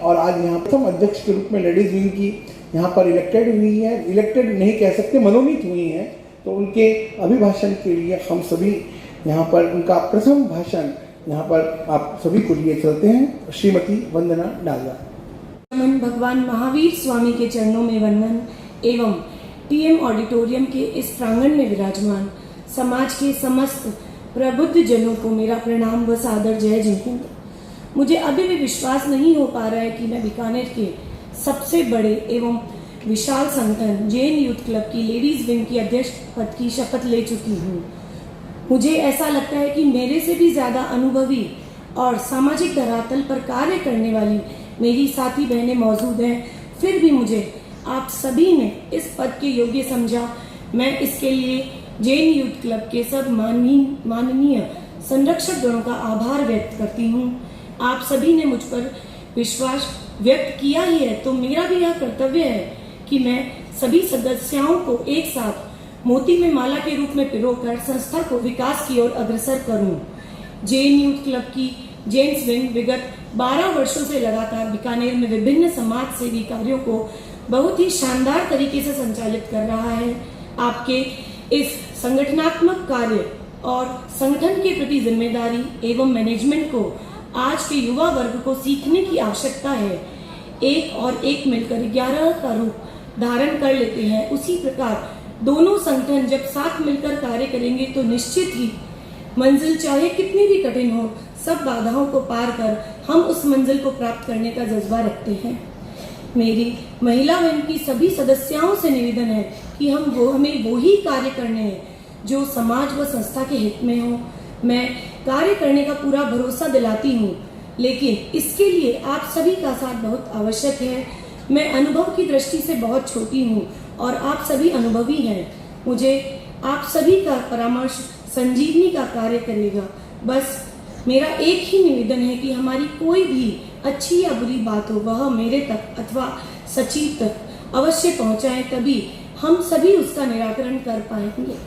और आज यहाँ प्रथम अध्यक्ष के रूप में लेडीज विंग की यहाँ पर इलेक्टेड हुई है, इलेक्टेड नहीं कह सकते, मनोनीत हुई हैं। तो उनके अभिभाषण के लिए हम सभी यहाँ पर उनका प्रथम भाषण यहाँ पर आप सभी को लिए चलते हैं। श्रीमती वंदना डालगा। भगवान महावीर स्वामी के चरणों में वंदन एवं टीएम ऑडिटोरियम के इस प्रांगण में विराजमान समाज के समस्त प्रबुद्ध जनों को मेरा प्रणाम व सादर जय हिंद। मुझे अभी भी विश्वास नहीं हो पा रहा है कि मैं बीकानेर के सबसे बड़े एवं विशाल संगठन जैन यूथ क्लब की लेडीज विंग की अध्यक्ष पद की शपथ ले चुकी हूँ। मुझे ऐसा लगता है कि मेरे से भी ज्यादा अनुभवी और सामाजिक धरातल पर कार्य करने वाली मेरी साथी बहनें मौजूद हैं। फिर भी मुझे आप सभी ने इस पद के योग्य समझा। मैं इसके लिए जैन यूथ क्लब के सब माननीय संरक्षक गणों का आभार व्यक्त करती हूँ। आप सभी ने मुझ पर विश्वास व्यक्त किया ही है, तो मेरा भी यह कर्तव्य है कि मैं सभी सदस्यों को एक साथ मोती में माला के रूप में पिरोकर संस्था को विकास की ओर अग्रसर करूं। जैन यूथ क्लब की जेंट्स विंग विगत 12 वर्षों से लगातार बीकानेर में विभिन्न समाज सेवी कार्यों को बहुत ही शानदार तरीके से संचालित कर रहा है। आपके इस संगठनात्मक कार्य और संगठन के प्रति जिम्मेदारी एवं मैनेजमेंट को आज के युवा वर्ग को सीखने की आवश्यकता है। एक और एक मिलकर 11 का रूप धारण कर लेते हैं। उसी प्रकार दोनों संगठन जब साथ मिलकर कार्य करेंगे तो निश्चित ही मंजिल चाहे कितनी भी कठिन हो, सब बाधाओं को पार कर हम उस मंजिल को प्राप्त करने का जज्बा रखते हैं। मेरी महिला विंग की सभी सदस्यों से निवेदन है कि हमें वो ही कार्य करने हैं जो समाज व संस्था के हित में हो। मैं कार्य करने का पूरा भरोसा दिलाती हूँ, लेकिन इसके लिए आप सभी का साथ बहुत आवश्यक है। मैं अनुभव की दृष्टि से बहुत छोटी हूँ और आप सभी अनुभवी हैं। मुझे आप सभी का परामर्श संजीवनी का कार्य करेगा। बस मेरा एक ही निवेदन है कि हमारी कोई भी अच्छी या बुरी बात हो वह मेरे तक अथवा सचिव तक अवश्य पहुंचाएं, तभी हम सभी उसका निराकरण कर पाएंगे।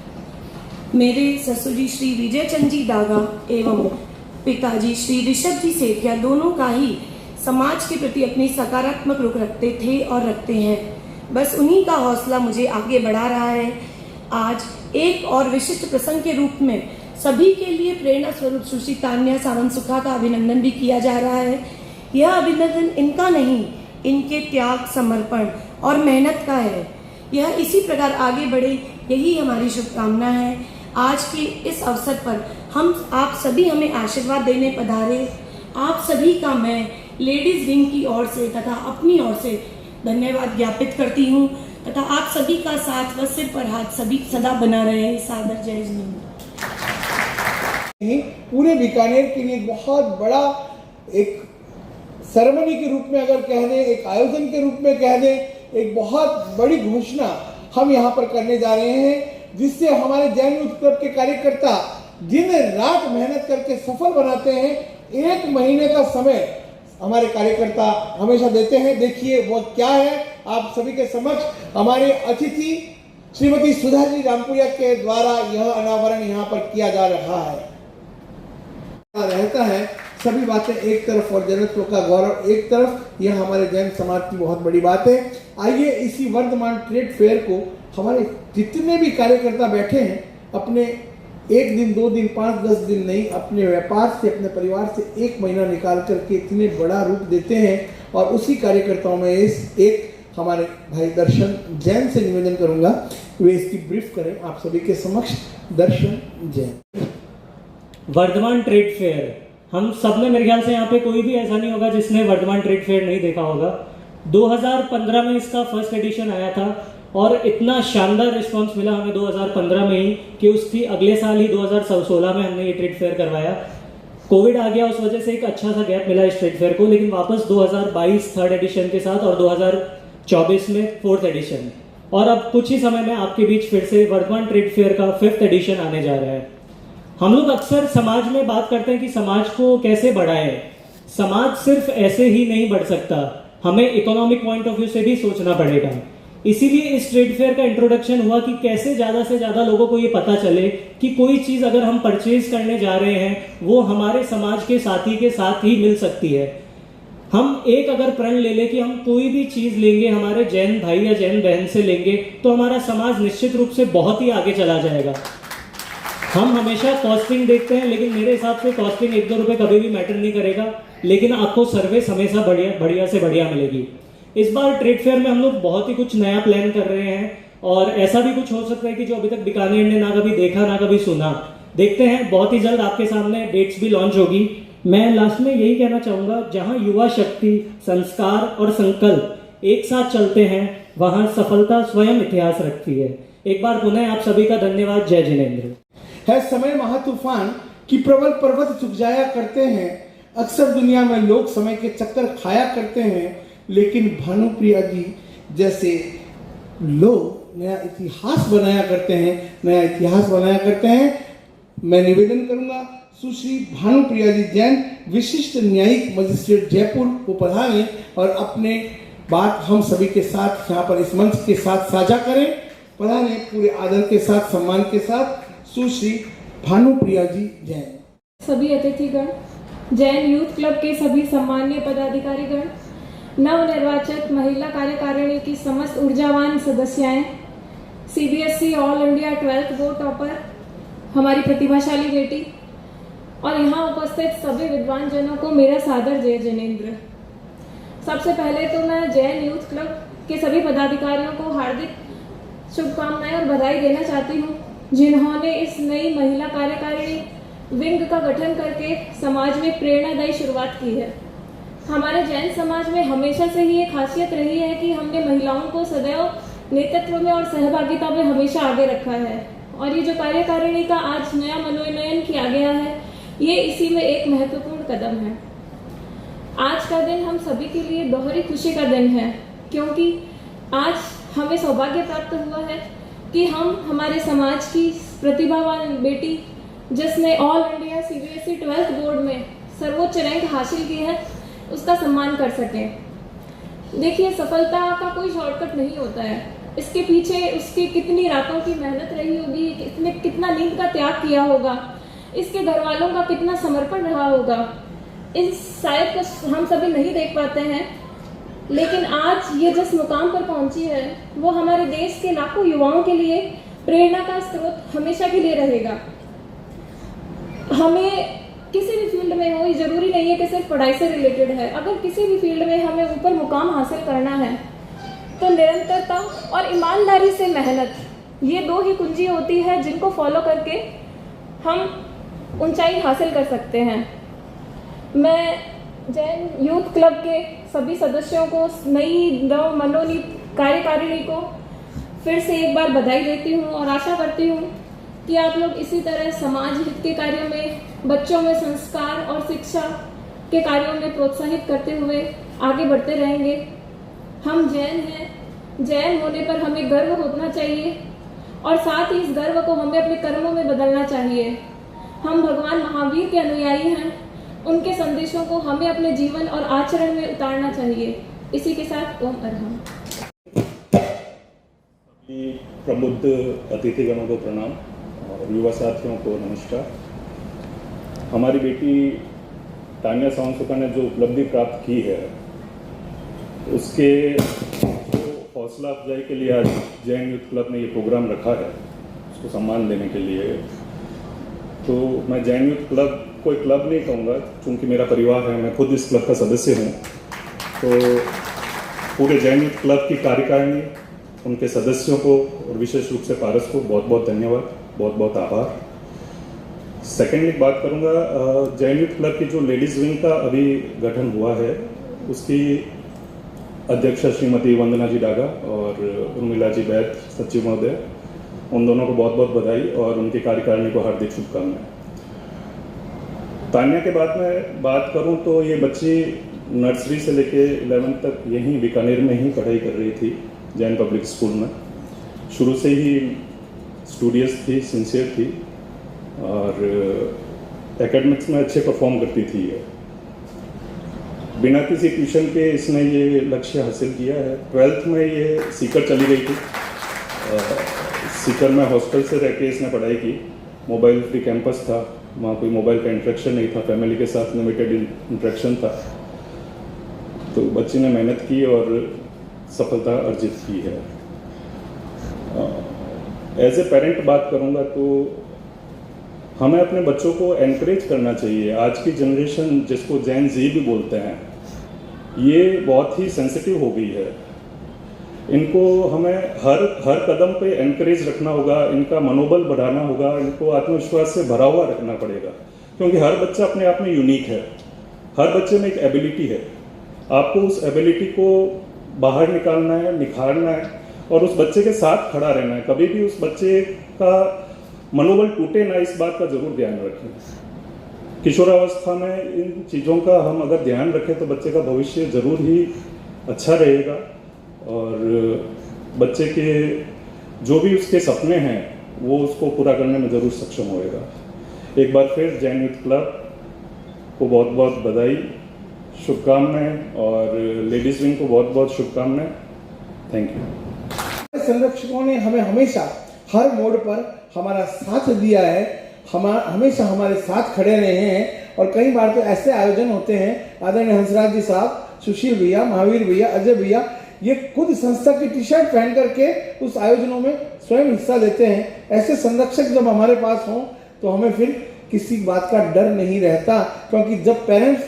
मेरे ससुर जी श्री विजय चंद जी डागा एवं पिताजी श्री ऋषभ जी सेठिया दोनों का ही समाज के प्रति अपनी सकारात्मक रुख रखते थे और रखते हैं। बस उन्हीं का हौसला मुझे आगे बढ़ा रहा है। आज एक और विशिष्ट प्रसंग के रूप में सभी के लिए प्रेरणा स्वरूप सुश्री तान्या सावंत सुखा का अभिनंदन भी किया जा रहा है। यह अभिनंदन इनका नहीं, इनके त्याग, समर्पण और मेहनत का है। यह इसी प्रकार आगे बढ़े, यही हमारी शुभकामना है। आज के इस अवसर पर आप सभी हमें आशीर्वाद देने पधारे। आप सभी का मैं लेडीज विंग की ओर से तथा अपनी ओर से धन्यवाद ज्ञापित करती हूँ तथा आप सभी का साथ व सिर पर हाथ सभी सदा बना रहे। सादर जय हिंद। पूरे बीकानेर के लिए बहुत बड़ा एक सेरेमनी के रूप में अगर कह दें, एक आयोजन के रूप में कह दें, एक बहुत बड़ी घोषणा हम यहाँ पर करने जा रहे हैं, जिससे हमारे जैन यूथ क्लब के कार्यकर्ता दिन रात मेहनत करके सफल बनाते हैं। 1 महीने का समय हमारे कार्यकर्ता हमेशा देते हैं। देखिए वो क्या है, आप सभी के समक्ष हमारे अतिथि श्रीमती सुधा जी रामपुरिया के द्वारा यह अनावरण यहाँ पर किया जा रहा है। रहता है सभी बातें एक तरफ और जनत्व का गौरव एक तरफ, यह हमारे जैन समाज की बहुत बड़ी बात है। आइए इसी वर्धमान ट्रेड फेयर को हमारे जितने भी कार्यकर्ता बैठे हैं अपने 1 दिन 2 दिन 5-10 दिन नहीं, अपने व्यापार से अपने परिवार से 1 महीना निकाल करके इतने बड़ा रूप देते हैं। और उसी कार्यकर्ताओं में एक हमारे भाई दर्शन जैन से निवेदन करूंगा वे इसकी ब्रीफ करें आप सभी के समक्ष। दर्शन जैन। वर्धमान ट्रेड फेयर, हम सब ने, मेरे ख्याल से यहाँ पे कोई भी ऐसा नहीं होगा जिसने वर्धमान ट्रेड फेयर नहीं देखा होगा। 2015 में इसका फर्स्ट एडिशन आया था और इतना शानदार रिस्पांस मिला हमें 2015 में ही कि उसकी अगले साल ही 2016 में हमने ये ट्रेड फेयर करवाया। कोविड आ गया, उस वजह से एक अच्छा सा गैप मिला इस ट्रेड फेयर को, लेकिन वापस 2022 थर्ड एडिशन के साथ और 24 में 4th एडिशन, और अब कुछ ही समय में आपके बीच फिर से वर्धमान ट्रेड फेयर का 5th एडिशन आने जा रहा है। हम लोग अक्सर समाज में बात करते हैं कि समाज को कैसे बढ़ाएं। समाज सिर्फ ऐसे ही नहीं बढ़ सकता, हमें इकोनॉमिक पॉइंट ऑफ व्यू से भी सोचना पड़ेगा। इसीलिए इस ट्रेड फेयर का इंट्रोडक्शन हुआ कि कैसे ज़्यादा से ज़्यादा लोगों को ये पता चले कि कोई चीज़ अगर हम परचेज करने जा रहे हैं वो हमारे समाज के साथी के साथ ही मिल सकती है। हम एक अगर प्रण ले लें कि हम कोई भी चीज़ लेंगे हमारे जैन भाई या जैन बहन से लेंगे तो हमारा समाज निश्चित रूप से बहुत ही आगे चला जाएगा। हम हमेशा कॉस्टिंग देखते हैं, लेकिन मेरे हिसाब से कॉस्टिंग 1-2 रुपये कभी भी मैटर नहीं करेगा, लेकिन आपको सर्विस हमेशा बढ़िया से बढ़िया मिलेगी। इस बार ट्रेड फेयर में हम लोग बहुत ही कुछ नया प्लान कर रहे हैं, और ऐसा भी कुछ हो सकता है कि जो अभी तक बीकानेर ने ना कभी देखा ना कभी सुना। देखते हैं, बहुत ही जल्द आपके सामने डेट्स भी लॉन्च होगी। मैं लास्ट में यही कहना चाहूँगा, जहाँ युवा शक्ति, संस्कार और संकल्प एक साथ चलते हैं वहाँ सफलता स्वयं इतिहास रखती है। एक बार पुनः आप सभी का धन्यवाद। जय जिनेंद्र। है समय महातूफान की प्रबल पर्वत झुक जाया करते हैं। अक्सर दुनिया में लोग समय के चक्कर खाया करते हैं, लेकिन भानुप्रिया जी जैसे लोग नया इतिहास बनाया करते हैं। मैं निवेदन करूंगा सुश्री भानुप्रिया जी जैन विशिष्ट न्यायिक मजिस्ट्रेट जयपुर को पधारें और अपने बात हम सभी के साथ यहाँ पर इस मंच के साथ साझा करें। पधारें पूरे आदर के साथ, सम्मान के साथ सुश्री भानुप्रिया जी जैन। सभी अतिथिगण, जैन यूथ क्लब के सभी सम्मानीय पदाधिकारीगण, नवनिर्वाचित महिला कार्यकारिणी की समस्त ऊर्जावान सदस्याएं, CBSE all India 12th board topper, हमारी प्रतिभाशाली बेटी और यहाँ उपस्थित सभी विद्वान जनों को मेरा सादर जय जिनेंद्र। सबसे पहले तो मैं जैन यूथ क्लब के सभी पदाधिकारियों को हार्दिक शुभकामनाएं और बधाई देना चाहती हूँ, जिन्होंने इस नई महिला कार्यकारिणी विंग का गठन करके समाज में प्रेरणादायी शुरुआत की है। हमारे जैन समाज में हमेशा से ही एक खासियत रही है कि हमने महिलाओं को सदैव नेतृत्व में और सहभागिता में हमेशा आगे रखा है, और ये जो कार्यकारिणी का आज नया मनोनयन किया गया है, ये इसी में एक महत्वपूर्ण कदम है। आज का दिन हम सभी के लिए दोहरी खुशी का दिन है, क्योंकि आज हमें सौभाग्य प्राप्त हुआ है कि हम हमारे समाज की प्रतिभावान बेटी, जिसने all India CBSE 12th board में सर्वोच्च रैंक हासिल की है, उसका सम्मान कर सकें। देखिए, सफलता का कोई शॉर्टकट नहीं होता है। इसके पीछे उसकी कितनी रातों की मेहनत रही होगी, इसने कितना नींद का त्याग किया होगा, इसके घर वालों का कितना समर्पण रहा होगा, इस शायद कुछ हम सभी नहीं देख पाते हैं। लेकिन आज ये जिस मुकाम पर पहुंची है, वो हमारे देश के लाखों युवाओं के लिए प्रेरणा का स्रोत हमेशा के लिए रहेगा। हमें किसी भी फील्ड में हो, ये जरूरी नहीं है कि सिर्फ पढ़ाई से रिलेटेड है, अगर किसी भी फील्ड में हमें ऊपर मुकाम हासिल करना है तो निरंतरता और ईमानदारी से मेहनत, ये 2 ही कुंजी होती है जिनको फॉलो करके हम ऊंचाई हासिल कर सकते हैं। मैं जैन यूथ क्लब के सभी सदस्यों को, नई नव मनोनीत कार्यकारिणी को फिर से एक बार बधाई देती हूँ और आशा करती हूँ कि आप लोग इसी तरह समाज हित के कार्यों में, बच्चों में संस्कार और शिक्षा के कार्यों में प्रोत्साहित करते हुए आगे बढ़ते रहेंगे। हम जैन हैं, जैन होने पर हमें गर्व होना चाहिए और साथ ही इस गर्व को हमें अपने कर्मों में बदलना चाहिए। हम भगवान महावीर के अनुयायी हैं, उनके संदेशों को हमें अपने जीवन और आचरण में उतारना चाहिए। इसी के साथ ओम अरहम। प्रबुद्ध अतिथिगणों को प्रणाम और युवा साथियों को नमस्कार। हमारी बेटी तान्या सावंतसुका ने जो उपलब्धि प्राप्त की है, उसके हौसला अफजाई के लिए आज जैन यूथ क्लब ने ये प्रोग्राम रखा है, उसको सम्मान देने के लिए। तो मैं जैन यूथ क्लब को एक क्लब नहीं कहूँगा, क्योंकि मेरा परिवार है, मैं खुद इस क्लब का सदस्य हूँ। तो पूरे जैन यूथ क्लब की कार्यकारिणी, उनके सदस्यों को और विशेष रूप से पारस को बहुत बहुत धन्यवाद, बहुत बहुत आभार। सेकेंड एक बात करूँगा, जैन यूथ क्लब की जो लेडीज़ विंग का अभी गठन हुआ है, उसकी अध्यक्षा श्रीमती वंदना जी डागा और उर्मिला जी बैद सचिव महोदय, उन दोनों को बहुत बहुत बधाई और उनकी कार्यकारिणी को हार्दिक शुभकामनाएं। तान्या के बाद में बात करूं तो ये बच्ची नर्सरी से लेके 11th तक यहीं बीकानेर में ही पढ़ाई कर रही थी, जैन पब्लिक स्कूल में। शुरू से ही स्टूडियस थी, सिंसियर थी और एकेडमिक्स में अच्छे परफॉर्म करती थी। बिना किसी ट्यूशन के इसने ये लक्ष्य हासिल किया है। 12th में ये सीकर चली गई थी। सीकर में हॉस्टल से रह के इसने पढ़ाई की। मोबाइल फ्री कैंपस था, वहाँ कोई मोबाइल का इंटरेक्शन नहीं था, फैमिली के साथ लिमिटेड इंटरेक्शन था। तो बच्ची ने मेहनत की और सफलता अर्जित की है। एज ए पेरेंट बात करूँगा तो हमें अपने बच्चों को एनकरेज करना चाहिए। आज की जनरेशन, जिसको जैन जी भी बोलते हैं, ये बहुत ही सेंसिटिव हो गई है। इनको हमें हर कदम पे एनकरेज रखना होगा, इनका मनोबल बढ़ाना होगा, इनको आत्मविश्वास से भरा हुआ रखना पड़ेगा, क्योंकि हर बच्चा अपने आप में यूनिक है। हर बच्चे में एक एबिलिटी है। आपको उस एबिलिटी को बाहर निकालना है, निखारना है और उस बच्चे के साथ खड़ा रहना है। कभी भी उस बच्चे का मनोबल टूटे ना, इस बात का जरूर ध्यान रखें। किशोरावस्था में इन चीज़ों का हम अगर ध्यान रखें तो बच्चे का भविष्य जरूर ही अच्छा रहेगा और बच्चे के जो भी उसके सपने हैं वो उसको पूरा करने में ज़रूर सक्षम होएगा। एक बार फिर जैन यूथ क्लब को बहुत बहुत बधाई, शुभकामनाएं और लेडीज विंग को बहुत बहुत शुभकामनाएं। Thank you. संरक्षकों ने हमें हमेशा हर मोड़ पर हमारा साथ दिया है, हमेशा हमारे साथ खड़े रहे हैं और कई बार तो ऐसे आयोजन होते हैं, आदरणीय हंसराज जी साहब, सुशील भैया, महावीर भैया, अजय भैया, ये खुद संस्था की टी शर्ट पहन करके उस आयोजनों में स्वयं हिस्सा लेते हैं। ऐसे संरक्षक जब हमारे पास हों तो हमें फिर किसी बात का डर नहीं रहता, क्योंकि जब पेरेंट्स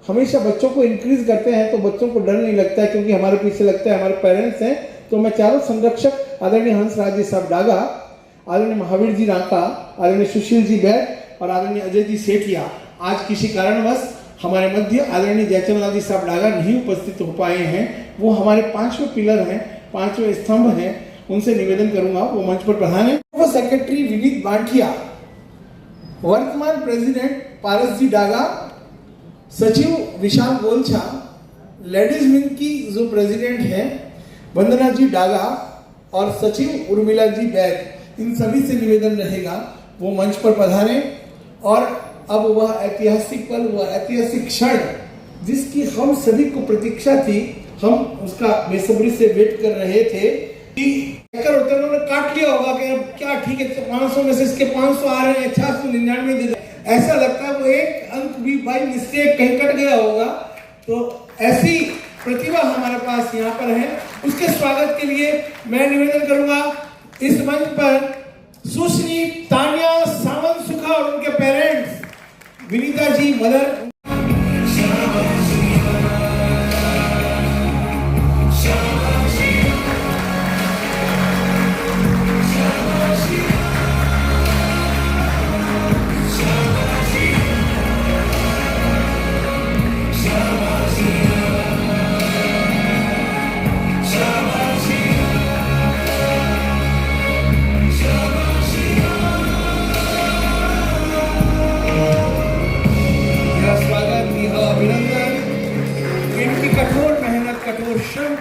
हमेशा बच्चों को इंक्रीज करते हैं तो बच्चों को डर नहीं लगता है, क्योंकि हमारे पीछे लगता है हमारे पेरेंट्स हैं। तो मैं चारों संरक्षक आदरणीय हंसराज जी साहब डागा, आदरणीय महावीर जी रांका, आदरणीय सुशील जी बैठ और आदरणीय अजय जी सेठिया, आज किसी कारणवश हमारे मध्य आदरणीय जयचंद लाल जी साहब डागा नहीं उपस्थित हो पाए हैं। वो हमारे 5वें पिलर हैं, 5वें स्तंभ हैं। उनसे निवेदन करूंगा वो मंच पर पधारें। वो सेक्रेटरी विनीत बांठिया, वर्तमान प्रेसिडेंट पारस जी डागा, सचिव विशाल गोलछा, लेडीज विंग की जो प्रेसिडेंट है वंदना जी डागा और सचिव उर्मिला जी बैग, इन सभी से निवेदन रहेगा वो मंच पर पधारें। और अब वह ऐतिहासिक पल, वह ऐतिहासिक क्षण जिसकी हम सभी को प्रतीक्षा थी, हम उसका बेसब्री से वेट कर रहे थे कि उन्होंने काट लिया होगा कि अब क्या ठीक है, 500 में से इसके 500 आ रहे हैं, 699 दे दे। ऐसा लगता है वो एक अंक भी बाई मिस्टेक कहीं कट गया होगा। तो ऐसी प्रतिभा हमारे पास यहाँ पर है। उसके स्वागत के लिए मैं निवेदन करूंगा इस मंच पर सुश्री तानिया सावंत सुखा और उनके पेरेंट्स विनीता जी मदर।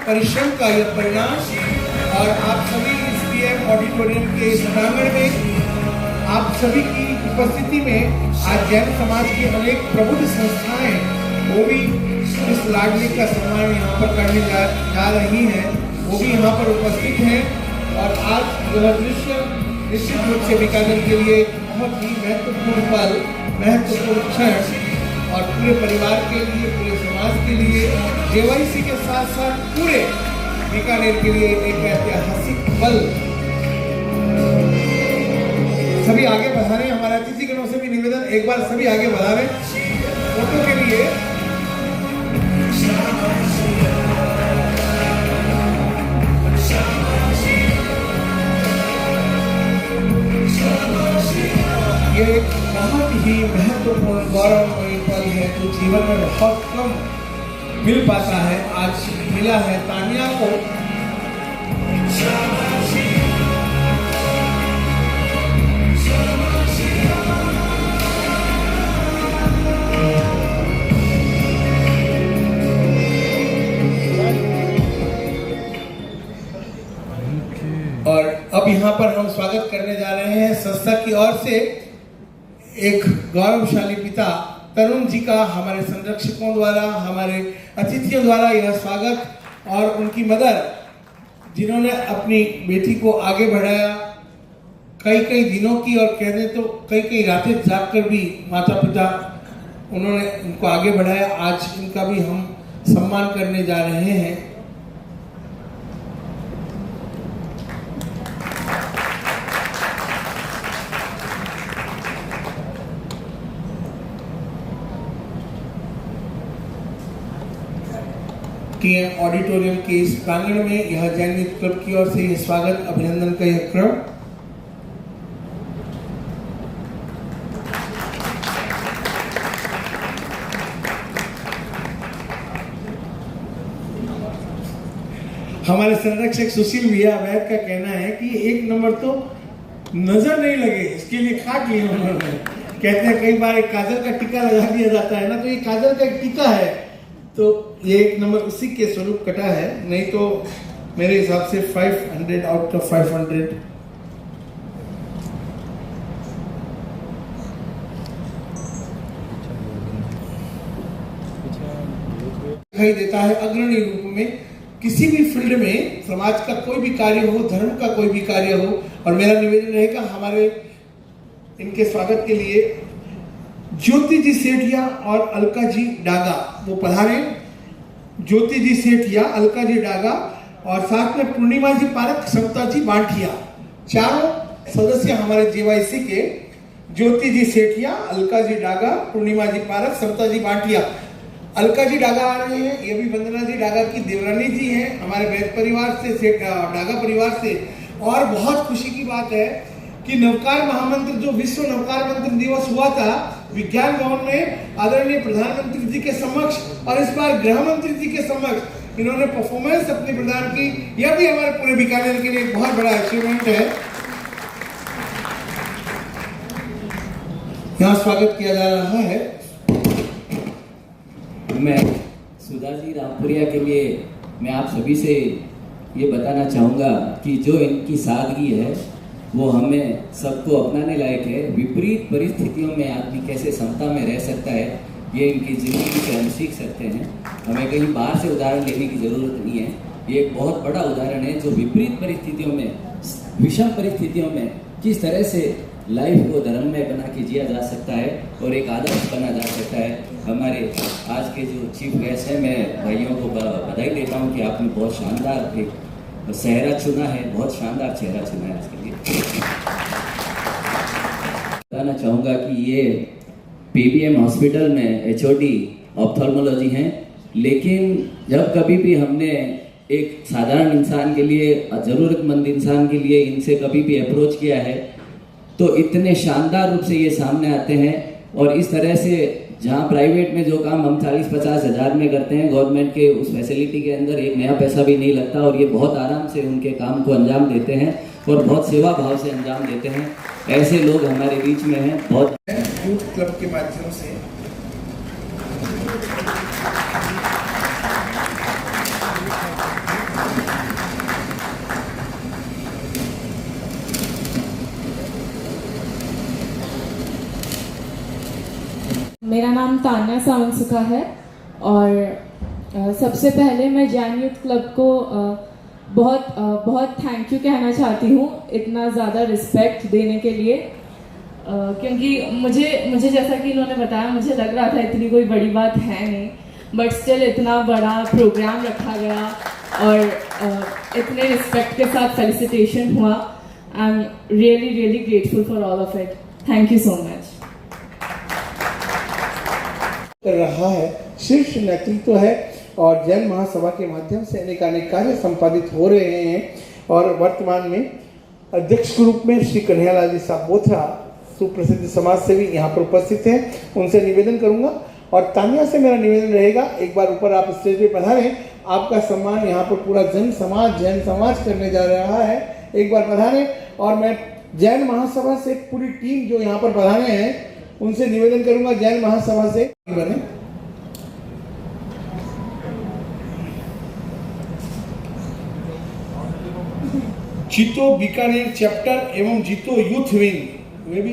परिश्रम का यह परिणाम और आप सभी इस पीएम ऑडिटोरियम के इस प्रांगण में आप सभी की उपस्थिति में आज जैन समाज की अनेक प्रबुद्ध संस्थाएं वो भी इस लाडली का सम्मान यहाँ पर करने जा रही हैं, वो भी यहाँ पर उपस्थित हैं। और आज यह दृश्य निश्चित रूप से बीकानेर के लिए बहुत ही महत्वपूर्ण पल, महत्वपूर्ण क्षण और पूरे परिवार के लिए, पूरे समाज के लिए, जेवाईसी के साथ साथ पूरे बीकानेर के लिए एक ऐतिहासिक पल। सभी आगे बढ़ाने, हमारे अतिथिगणों से भी निवेदन, एक बार सभी आगे बढ़ाने फोटो के लिए। ये एक बहुत ही महत्वपूर्ण गौरवमयी पल है जो जीवन में बहुत कम मिल पाता है, आज मिला है तानिया को। यहाँ पर हम स्वागत करने जा रहे हैं संस्था की ओर से एक गौरवशाली पिता तरुण जी का हमारे संरक्षकों द्वारा, हमारे अतिथियों द्वारा यह स्वागत और उनकी मदर जिन्होंने अपनी बेटी को आगे बढ़ाया, कई दिनों की और कह दें तो कई रातें जाग कर भी माता पिता उन्होंने उनको आगे बढ़ाया। आज इनका भी हम सम्मान करने जा रहे हैं। ऑडिटोरियम के इस प्रांगण में यह जैन यूथ क्लब की ओर से यह स्वागत अभिनंदन का यह क्रम हमारे संरक्षक सुशील भैया वैद का कहना है कि एक नंबर तो नजर नहीं लगे इसके लिए खाट लिया उन्होंने। कहते हैं कई बार एक काजल का टीका लगा दिया जाता है ना, तो ये काजल का एक टीका है, तो ये एक नंबर उसी के स्वरूप कटा है। नहीं तो मेरे हिसाब से 500 आउट ऑफ 500 दिखाई देता है। अग्रणी रूप में किसी भी फील्ड में समाज का कोई भी कार्य हो, धर्म का कोई भी कार्य हो, और मेरा निवेदन रहेगा हमारे इनके स्वागत के लिए ज्योति जी सेठिया और अलका जी डागा वो पधारे। ज्योति जी सेठिया, अलका जी डागा और साथ में पूर्णिमा जी पारक, समता जी बांटिया, चारों सदस्य हमारे जेवाईसी के। ज्योति जी सेठिया, अलका जी डागा, पूर्णिमा जी पारक, समता जी बांटिया। अलका जी डागा आ रहे हैं, ये भी वंदना जी डागा की देवरानी जी हैं हमारे वैद परिवार से, डागा परिवार से। और बहुत खुशी की बात है कि नवकार महामंत्र, जो विश्व नवकार मंत्र दिवस हुआ था विज्ञान भवन में, आदरणीय प्रधानमंत्री जी के समक्ष और इस बार गृह मंत्री जी के समक्ष इन्होंने परफॉर्मेंस अपनी प्रदान की। यह भी हमारे पूरे बीकानेर के लिए एक बहुत बड़ा अचीवमेंट है। यहाँ स्वागत किया जा रहा है। मैं सुधा जी रामपुरिया के लिए मैं आप सभी से ये बताना चाहूँगा कि जो इनकी सादगी है वो हमें सबको अपनाने लायक है। विपरीत परिस्थितियों में आदमी कैसे समता में रह सकता है, ये इनकी ज़िंदगी से हम सीख सकते हैं। हमें कहीं बाहर से उदाहरण लेने की ज़रूरत नहीं है। ये एक बहुत बड़ा उदाहरण है जो विपरीत परिस्थितियों में, विषम परिस्थितियों में किस तरह से लाइफ को धर्ममय बना के जिया जा सकता है और एक आदर्श बना जा सकता है। हमारे आज के जो चीफ गेस्ट हैं, मैं भाइयों को बधाई देता हूँ कि आपने बहुत शानदार एक चेहरा चुना है, बहुत शानदार चेहरा चुना है आज के लिए। बताना चाहूँगा कि ये पीबीएम हॉस्पिटल में एचओडी ऑप्थेल्मोलॉजी हैं, लेकिन जब कभी भी हमने एक साधारण इंसान के लिए, ज़रूरतमंद इंसान के लिए इनसे कभी भी अप्रोच किया है तो इतने शानदार रूप से ये सामने आते हैं। और इस तरह से जहाँ प्राइवेट में जो काम हम 40-50 हज़ार में करते हैं, गवर्नमेंट के उस फैसिलिटी के अंदर एक नया पैसा भी नहीं लगता और ये बहुत आराम से उनके काम को अंजाम देते हैं और बहुत सेवा भाव से अंजाम देते हैं। ऐसे लोग हमारे बीच में हैं। बहुत यूथ क्लब के माध्यम से मेरा नाम तान्या सावंतसुखा है और सबसे पहले मैं जैन यूथ क्लब को बहुत थैंक यू कहना चाहती हूँ इतना ज़्यादा रिस्पेक्ट देने के लिए, क्योंकि मुझे जैसा कि इन्होंने बताया, मुझे लग रहा था इतनी कोई बड़ी बात है नहीं, बट स्टिल इतना बड़ा प्रोग्राम रखा गया और इतने रिस्पेक्ट के साथ फेलिसिटेशन हुआ। I am really grateful for all of it. Thank you so much. कर रहा है, शीर्ष नेतृत्व है और जैन महासभा के माध्यम से अनेक कार्य संपादित हो रहे हैं। और वर्तमान में अध्यक्ष के रूप में श्री कन्हैयालाल जी साहब बोथरा, सुप्रसिद्ध समाज सेवी, यहाँ पर उपस्थित हैं। उनसे निवेदन करूंगा और तानिया से मेरा निवेदन रहेगा, एक बार ऊपर आप स्टेज पे पधारें। आपका सम्मान यहाँ पर पूरा जैन समाज करने जा रहा है। एक बार पधारें। और मैं जैन महासभा से पूरी टीम जो यहाँ पर पधारे हैं उनसे निवेदन करूंगा, जैन महासभा से बने। जीतो बीकानेर चैप्टर एवं जीतो यूथ विंग वे भी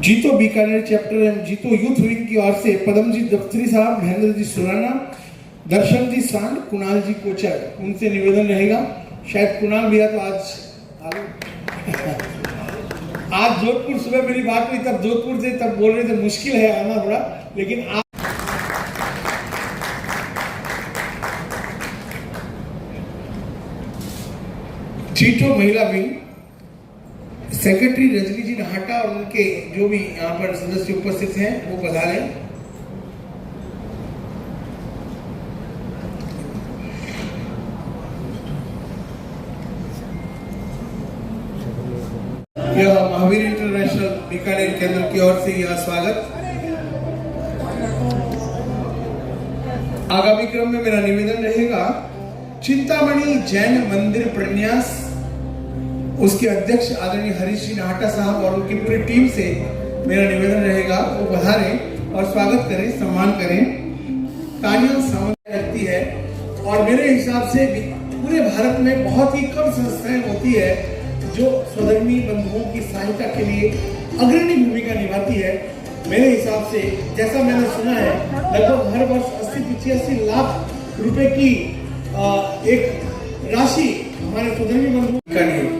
जीतो बीकानेर चैप्टर एवं जीतो यूथ विंग की ओर से पदमजीत दफ्तरी साहब, महेंद्र जी सुराना, दर्शन जी सांड, कुणाल जी कोचर, उनसे निवेदन रहेगा। शायद कुणाल भैया तो आज जोधपुर, सुबह मेरी बात हुई तब जोधपुर से तब बोल रहे थे मुश्किल है आना थोड़ा, लेकिन आज जीतो महिला विंग सेक्रेटरी रजनी जी नाहटा और उनके जो भी यहाँ पर सदस्य उपस्थित हैं वो पधारें। यह महावीर इंटरनेशनल बीकानेर केंद्र की ओर से यह स्वागत। आगामी क्रम में मेरा निवेदन रहेगा, चिंतामणि जैन मंदिर प्रन्यास उसके अध्यक्ष आदरणीय हरीश जी नाहटा साहब और उनकी पूरी टीम से मेरा निवेदन रहेगा वो पधारें और स्वागत करें, सम्मान करें। तालियां सामने रखती है और मेरे हिसाब से पूरे भारत में बहुत ही कम संस्थाएं होती है जो स्वधर्मी बंधुओं की सहायता के लिए अग्रणी भूमिका निभाती है। मेरे हिसाब से जैसा मैंने सुना है लगभग हर वर्ष 80-85 लाख रुपए की एक राशि हमारे स्वधर्मी बंधुओं का लिए।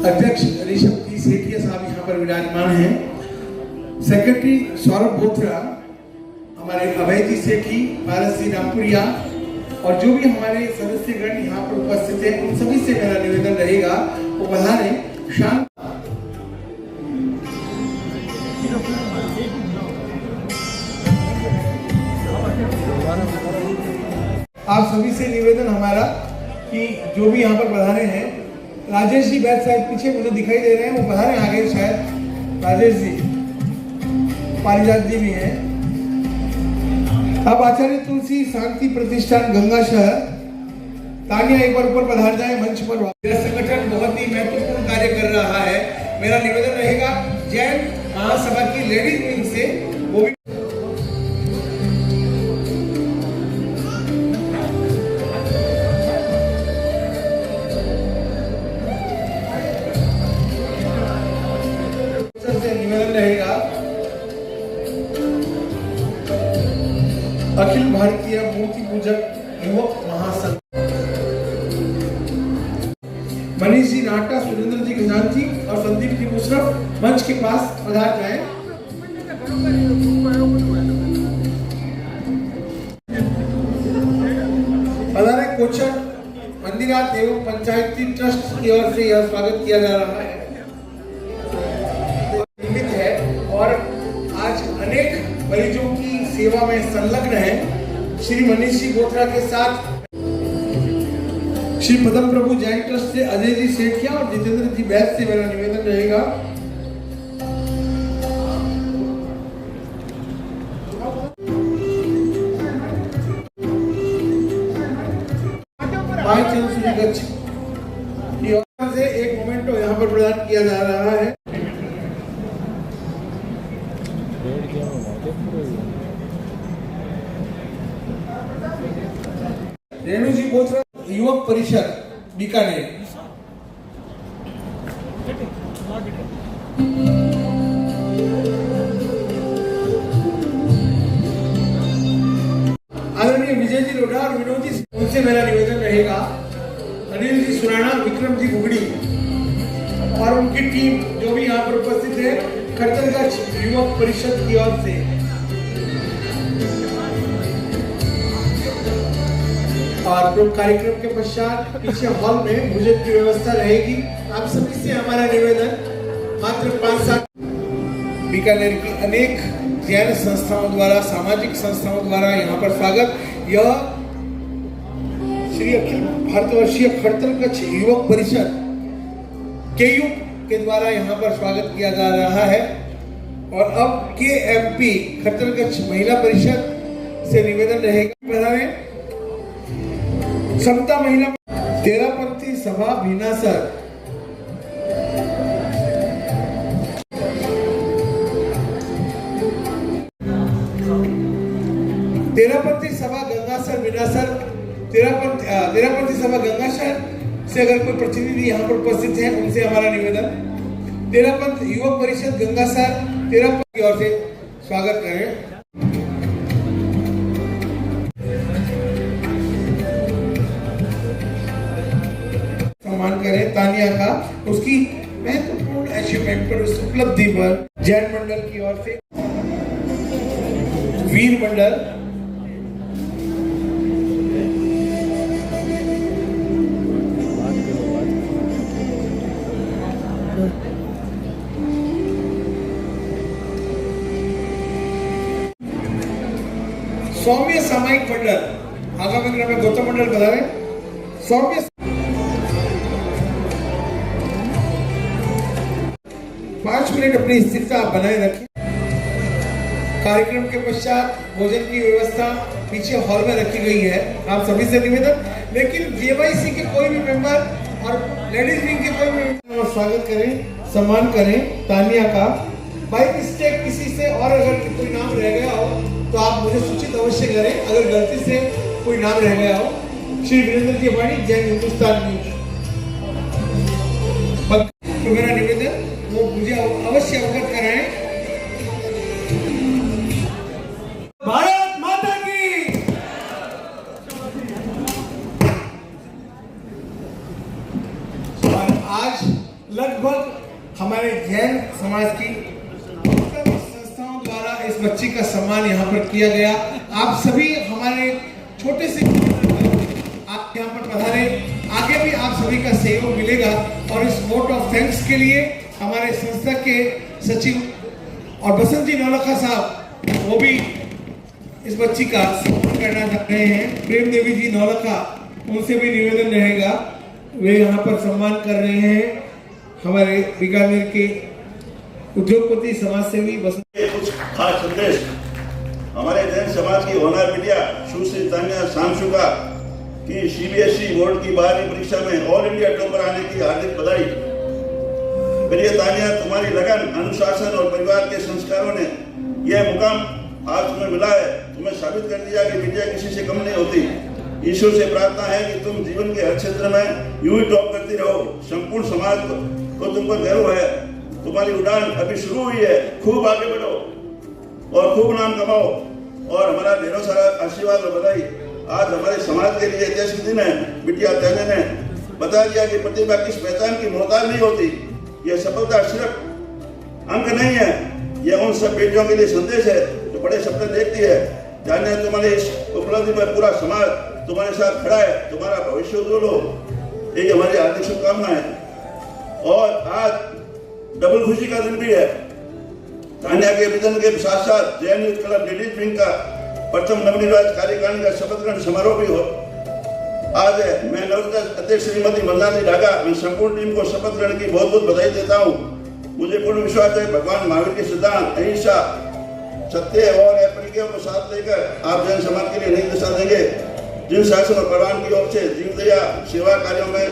अध्यक्ष ऋषभ जी सेठिया साहब यहाँ पर विराजमान हैं। सेक्रेटरी सौरभ बोथरा, हमारे अभय जी सेठी, पारस जी रामपुरिया और जो भी हमारे सदस्यगण यहाँ पर उपस्थित हैं उन सभी से मेरा निवेदन रहेगा वो पधारें। शांत आप सभी से निवेदन हमारा कि जो भी यहाँ पर पधारे हैं, राजेश जी बैठ साइड पीछे मुझे दिखाई दे रहे हैं, वो पधारे आगे, शायद राजेश जी, पारिजात जी भी हैं। अब आचार्य तुलसी शांति प्रतिष्ठान गंगा शहर, तानिया एक बार ऊपर पधार जाए मंच पर। मेरा संगठन बहुत ही महत्वपूर्ण कार्य कर रहा है। मेरा निवेदन रहेगा जैन महासभा की लेडीज विंग से वो भी निवेदन रहेगा। अखिल भारतीय मूर्ति पूजक युवक महासंघ, मनीष जी नाहटा, सुरेंद्र जी खजांची और संदीप जी मुशरफ मंच के पास पधार जाएं। पधारे कोचर मंदिरात एवं पंचायती ट्रस्ट की ओर से यह स्वागत किया जा रहा है और आज अनेक मरीजों की सेवा में संलग्न है। श्री मनीष जी बोथरा के साथ श्री पदम प्रभु जैन ट्रस्ट से अजय जी सेठिया और जितेंद्र जी बैस से मेरा निवेदन रहेगा। से एक मोमेंटो यहाँ पर प्रदान किया जा रहा है। रेणु जी बोथरा युवक परिषद बीकानेर, आदरणीय विजय जी लोढ़ा और विनोद जी, उनसे मेरा निवेदन रहेगा। अनिल जी सुराना, विक्रम जी बुगड़ी और उनकी टीम जो भी यहाँ पर उपस्थित है, खड़तलगढ़ युवक परिषद की ओर से। और कार्यक्रम के पश्चात पीछे हॉल में भोजन की व्यवस्था रहेगी। आप सभी से हमारा निवेदन, मात्र 5-7 बीकानेर की अनेक जैन संस्थाओं द्वारा, सामाजिक संस्थाओं द्वारा यहाँ पर स्वागत। यह श्री अखिल भारतवर्षीय खड़तलगढ़ युवक परिषद केयू के द्वारा यहाँ पर स्वागत किया जा रहा है। और अब KMP खड़तलगढ़ महिला परिषद से निवेदन रहेगा, समता महिला तेरापंथी सभा भीनासर, तेरापंथी सभा गंगासर विनासर, तेरापंथी सभा गंगासर से अगर कोई प्रतिनिधि यहाँ पर उपस्थित है उनसे हमारा निवेदन, तेरापंथ युवक परिषद गंगासर तेरापंथ की ओर से स्वागत करें। सम्मान करें तानिया का उसकी महत्वपूर्ण अचीवमेंट पर, उस उपलब्धि पर जैन मंडल की ओर से वीर मंडल सौम्य सामायिक मंडल आगामी क्रम में गौतम मंडल बता रहे सौम्य 5 मिनट अपनी स्थिरता आप बनाए रखें। कार्यक्रम के पश्चात भोजन की व्यवस्था पीछे हॉल में रखी गई है। आप सभी से निवेदन, लेकिन जेवाईसी के कोई भी मेंबर और लेडीज विंग के कोई भी मेंबर स्वागत करें, सम्मान करें तानिया का। बाई मिस्टेक किसी से और अगर कोई नाम रह गया हो तो आप मुझे सूचित अवश्य करें, अगर गलती से कोई नाम रह गया हो। श्री वीरेंद्र जी वाणी, जैन हिंदुस्तान न्यूज। तो मेरा निवेदन वो मुझे अवश्य अवगत कराएं। भारत माता की। और आज लगभग हमारे जैन समाज की संस्थाओं द्वारा इस बच्ची का सम्मान यहाँ पर किया गया। आप सभी हमारे छोटे से आप यहाँ पर पधारे, आगे भी आप सभी का सहयोग मिलेगा। और इस वोट ऑफ थैंक्स के लिए हमारे संस्था के सचिव और बसंत जी नौलखा साहब वो भी इस बच्ची का सम्मान करना चाह रहे हैं। प्रेम देवी जी नौलखा, उनसे भी निवेदन रहेगा, वे यहाँ पर सम्मान कर रहे हैं। हमारे बीकानेर के उद्योगपति समाज सेवी बसंत। कुछ खास संदेश हमारे जैन समाज की होनहार बिटिया सुश्री तानिया शामशु का कि सीबीएसई बोर्ड की 12वीं परीक्षा में ऑल इंडिया टॉपर आने की हार्दिक बधाई। प्रिय तानिया, तुम्हारी लगन, अनुशासन और परिवार के संस्कारों ने यह मुकाम आज तुम्हें मिला है। तुम्हें साबित कर दिया कि विजय किसी से कम नहीं होती। ईश्वर से प्रार्थना है कि तुम जीवन के हर क्षेत्र में यूं ही टॉप करती रहो। संपूर्ण समाज को तुम पर गर्व है। तुम्हारी उड़ान अभी शुरू हुई है। खूब आगे बढ़ो और खूब नाम कमाओ और हमारा ढेरों सारा आशीर्वाद और बधाई। आज हमारे समाज के लिए ऐतिहासिक दिन है। बिटिया तानिया ने बता दिया कि प्रतिभा किस पहचान की मोहताज नहीं होती। यह सफलता सिर्फ अंक नहीं है, यह उन सब बेटियों के लिए संदेश है जो बड़े सपने देखती है। तानिया, तुम्हारे इस उपलब्धि पर पूरा समाज तुम्हारे साथ खड़ा है। तुम्हारा भविष्य उज्ज्वल हो, यही हमारी हार्दिक शुभकामना है। और आज डबल खुशी का दिन भी है। तानिया के निधन के साथ साथ Jain youth club ladies wing का प्रथम नवनिर्वाचित कार्यकारिणी का शपथ ग्रहण समारोह भी हो आज है। मैं नवनिर्वाचित अध्यक्ष श्रीमती मंदानी डागा, मैं संपूर्ण टीम को शपथ ग्रहण की बहुत बहुत बधाई देता हूँ। मुझे पूर्ण विश्वास है भगवान महावीर के सिद्धांत अहिंसा, सत्य और अप्रिय को साथ लेकर आप जैन समाज के लिए नई दिशा देंगे। जिन शासन और प्रधान की ओर से जीव दया सेवा कार्यों में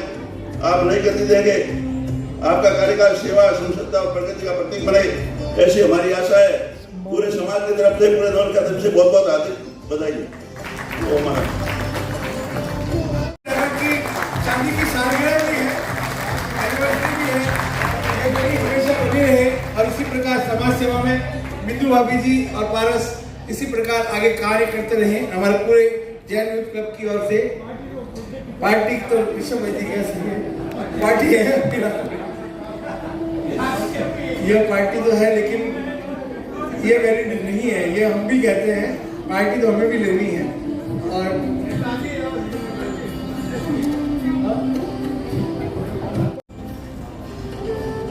आप नई गति देंगे। आपका कार्यकाल सेवा, संसदता और प्रगति का प्रतीक बने, ऐसी हमारी आशा है। पूरे समाज की तरफ से, पूरे दौर की तरफ से बहुत बहुत हार्दिक बधाई। चांदी की सालगिरह भी है, एनिवर्सरी भी है, ये बड़ी हमेशा बनी रहे। और इसी प्रकार समाज सेवा में बिंदु भाभी जी और पारस इसी प्रकार आगे कार्य करते रहे। हमारे पूरे जैन यूथ क्लब की ओर से पार्टी तो विश्व पार्टी है, यह पार्टी तो है लेकिन ये वैलिड नहीं है, ये हम भी कहते हैं। पार्टी तो हमें भी लेनी है। और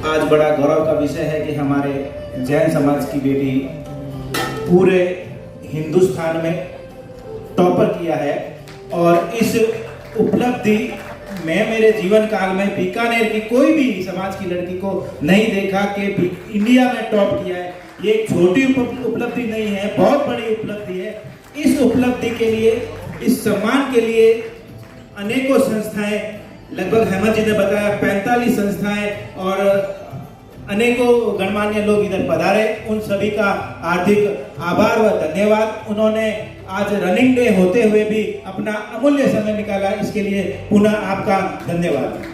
आज बड़ा गौरव का विषय है कि हमारे जैन समाज की बेटी पूरे हिंदुस्तान में टॉपर किया है। और इस उपलब्धि मैं मेरे जीवन काल में बीकानेर की कोई भी समाज की लड़की को नहीं देखा कि इंडिया में टॉप किया है। ये एक छोटी उपलब्धि नहीं है, बहुत बड़ी उपलब्धि है। इस उपलब्धि के लिए, इस सम्मान के लिए अनेकों संस्थाएं, लगभग हेमंत जी ने बताया 45 संस्थाएं और अनेकों गणमान्य लोग इधर पधारे। उन सभी का हार्दिक आभार व धन्यवाद। उन्होंने आज रनिंग डे होते हुए भी अपना अमूल्य समय निकाला, इसके लिए पुनः आपका धन्यवाद।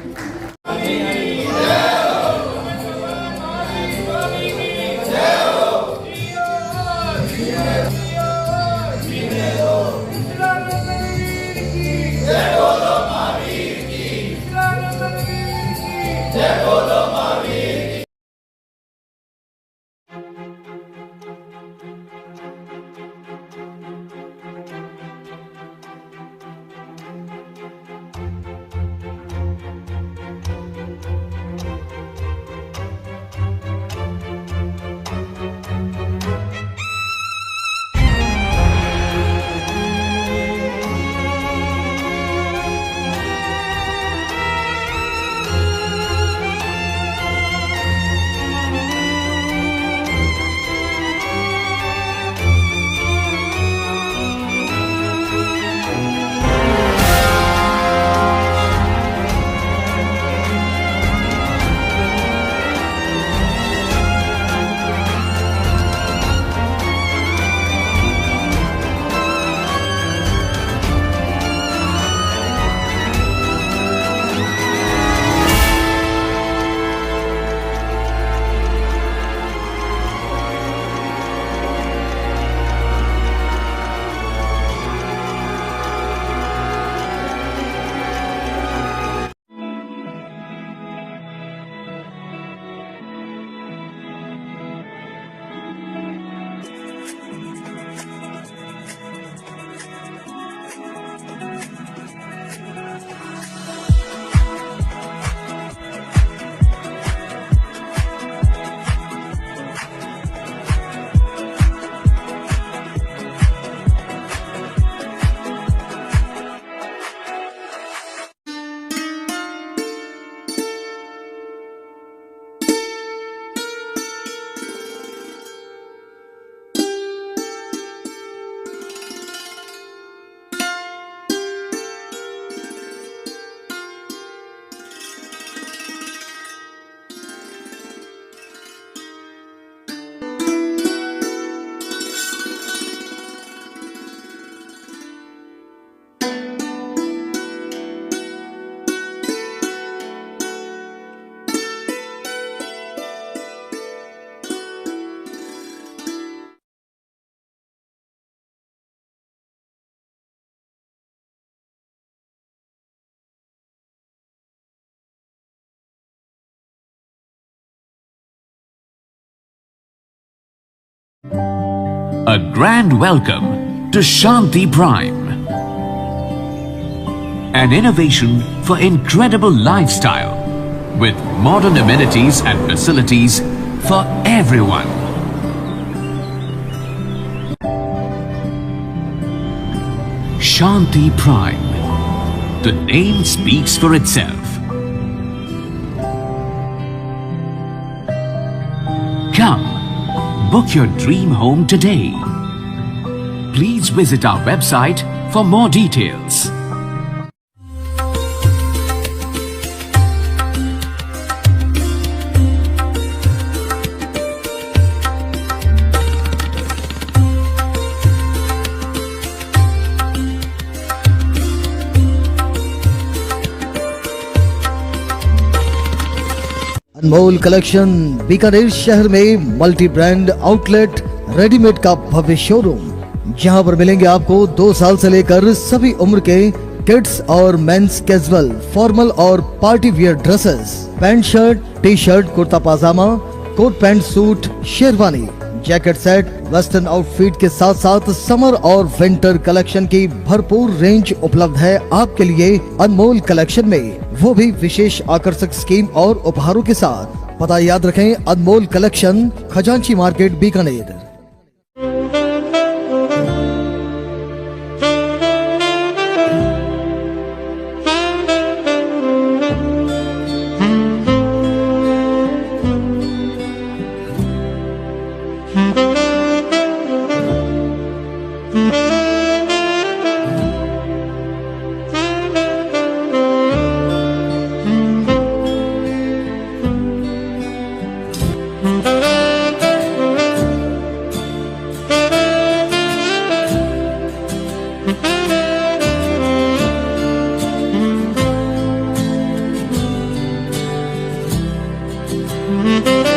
A grand welcome to Shanti Prime, an innovation for incredible lifestyle with modern amenities and facilities for everyone. Shanti Prime. The name speaks for itself. Come, book your dream home today. Please visit our website for more details. Anmol collection Bikaner शहर में multi brand outlet readymade का भव्य showroom, जहां पर मिलेंगे आपको 2 साल से लेकर सभी उम्र के किड्स और मेंस कैजुअल, फॉर्मल और party wear dresses, pant shirt, T shirt, kurta pyjama, coat pant suit, sherwani, jacket set, western outfit के साथ साथ समर और विंटर कलेक्शन की भरपूर रेंज उपलब्ध है आपके लिए अनमोल कलेक्शन में, वो भी विशेष आकर्षक स्कीम और उपहारों के साथ। पता याद रखें, अनमोल कलेक्शन, खजांची मार्केट, बीकानेर। है।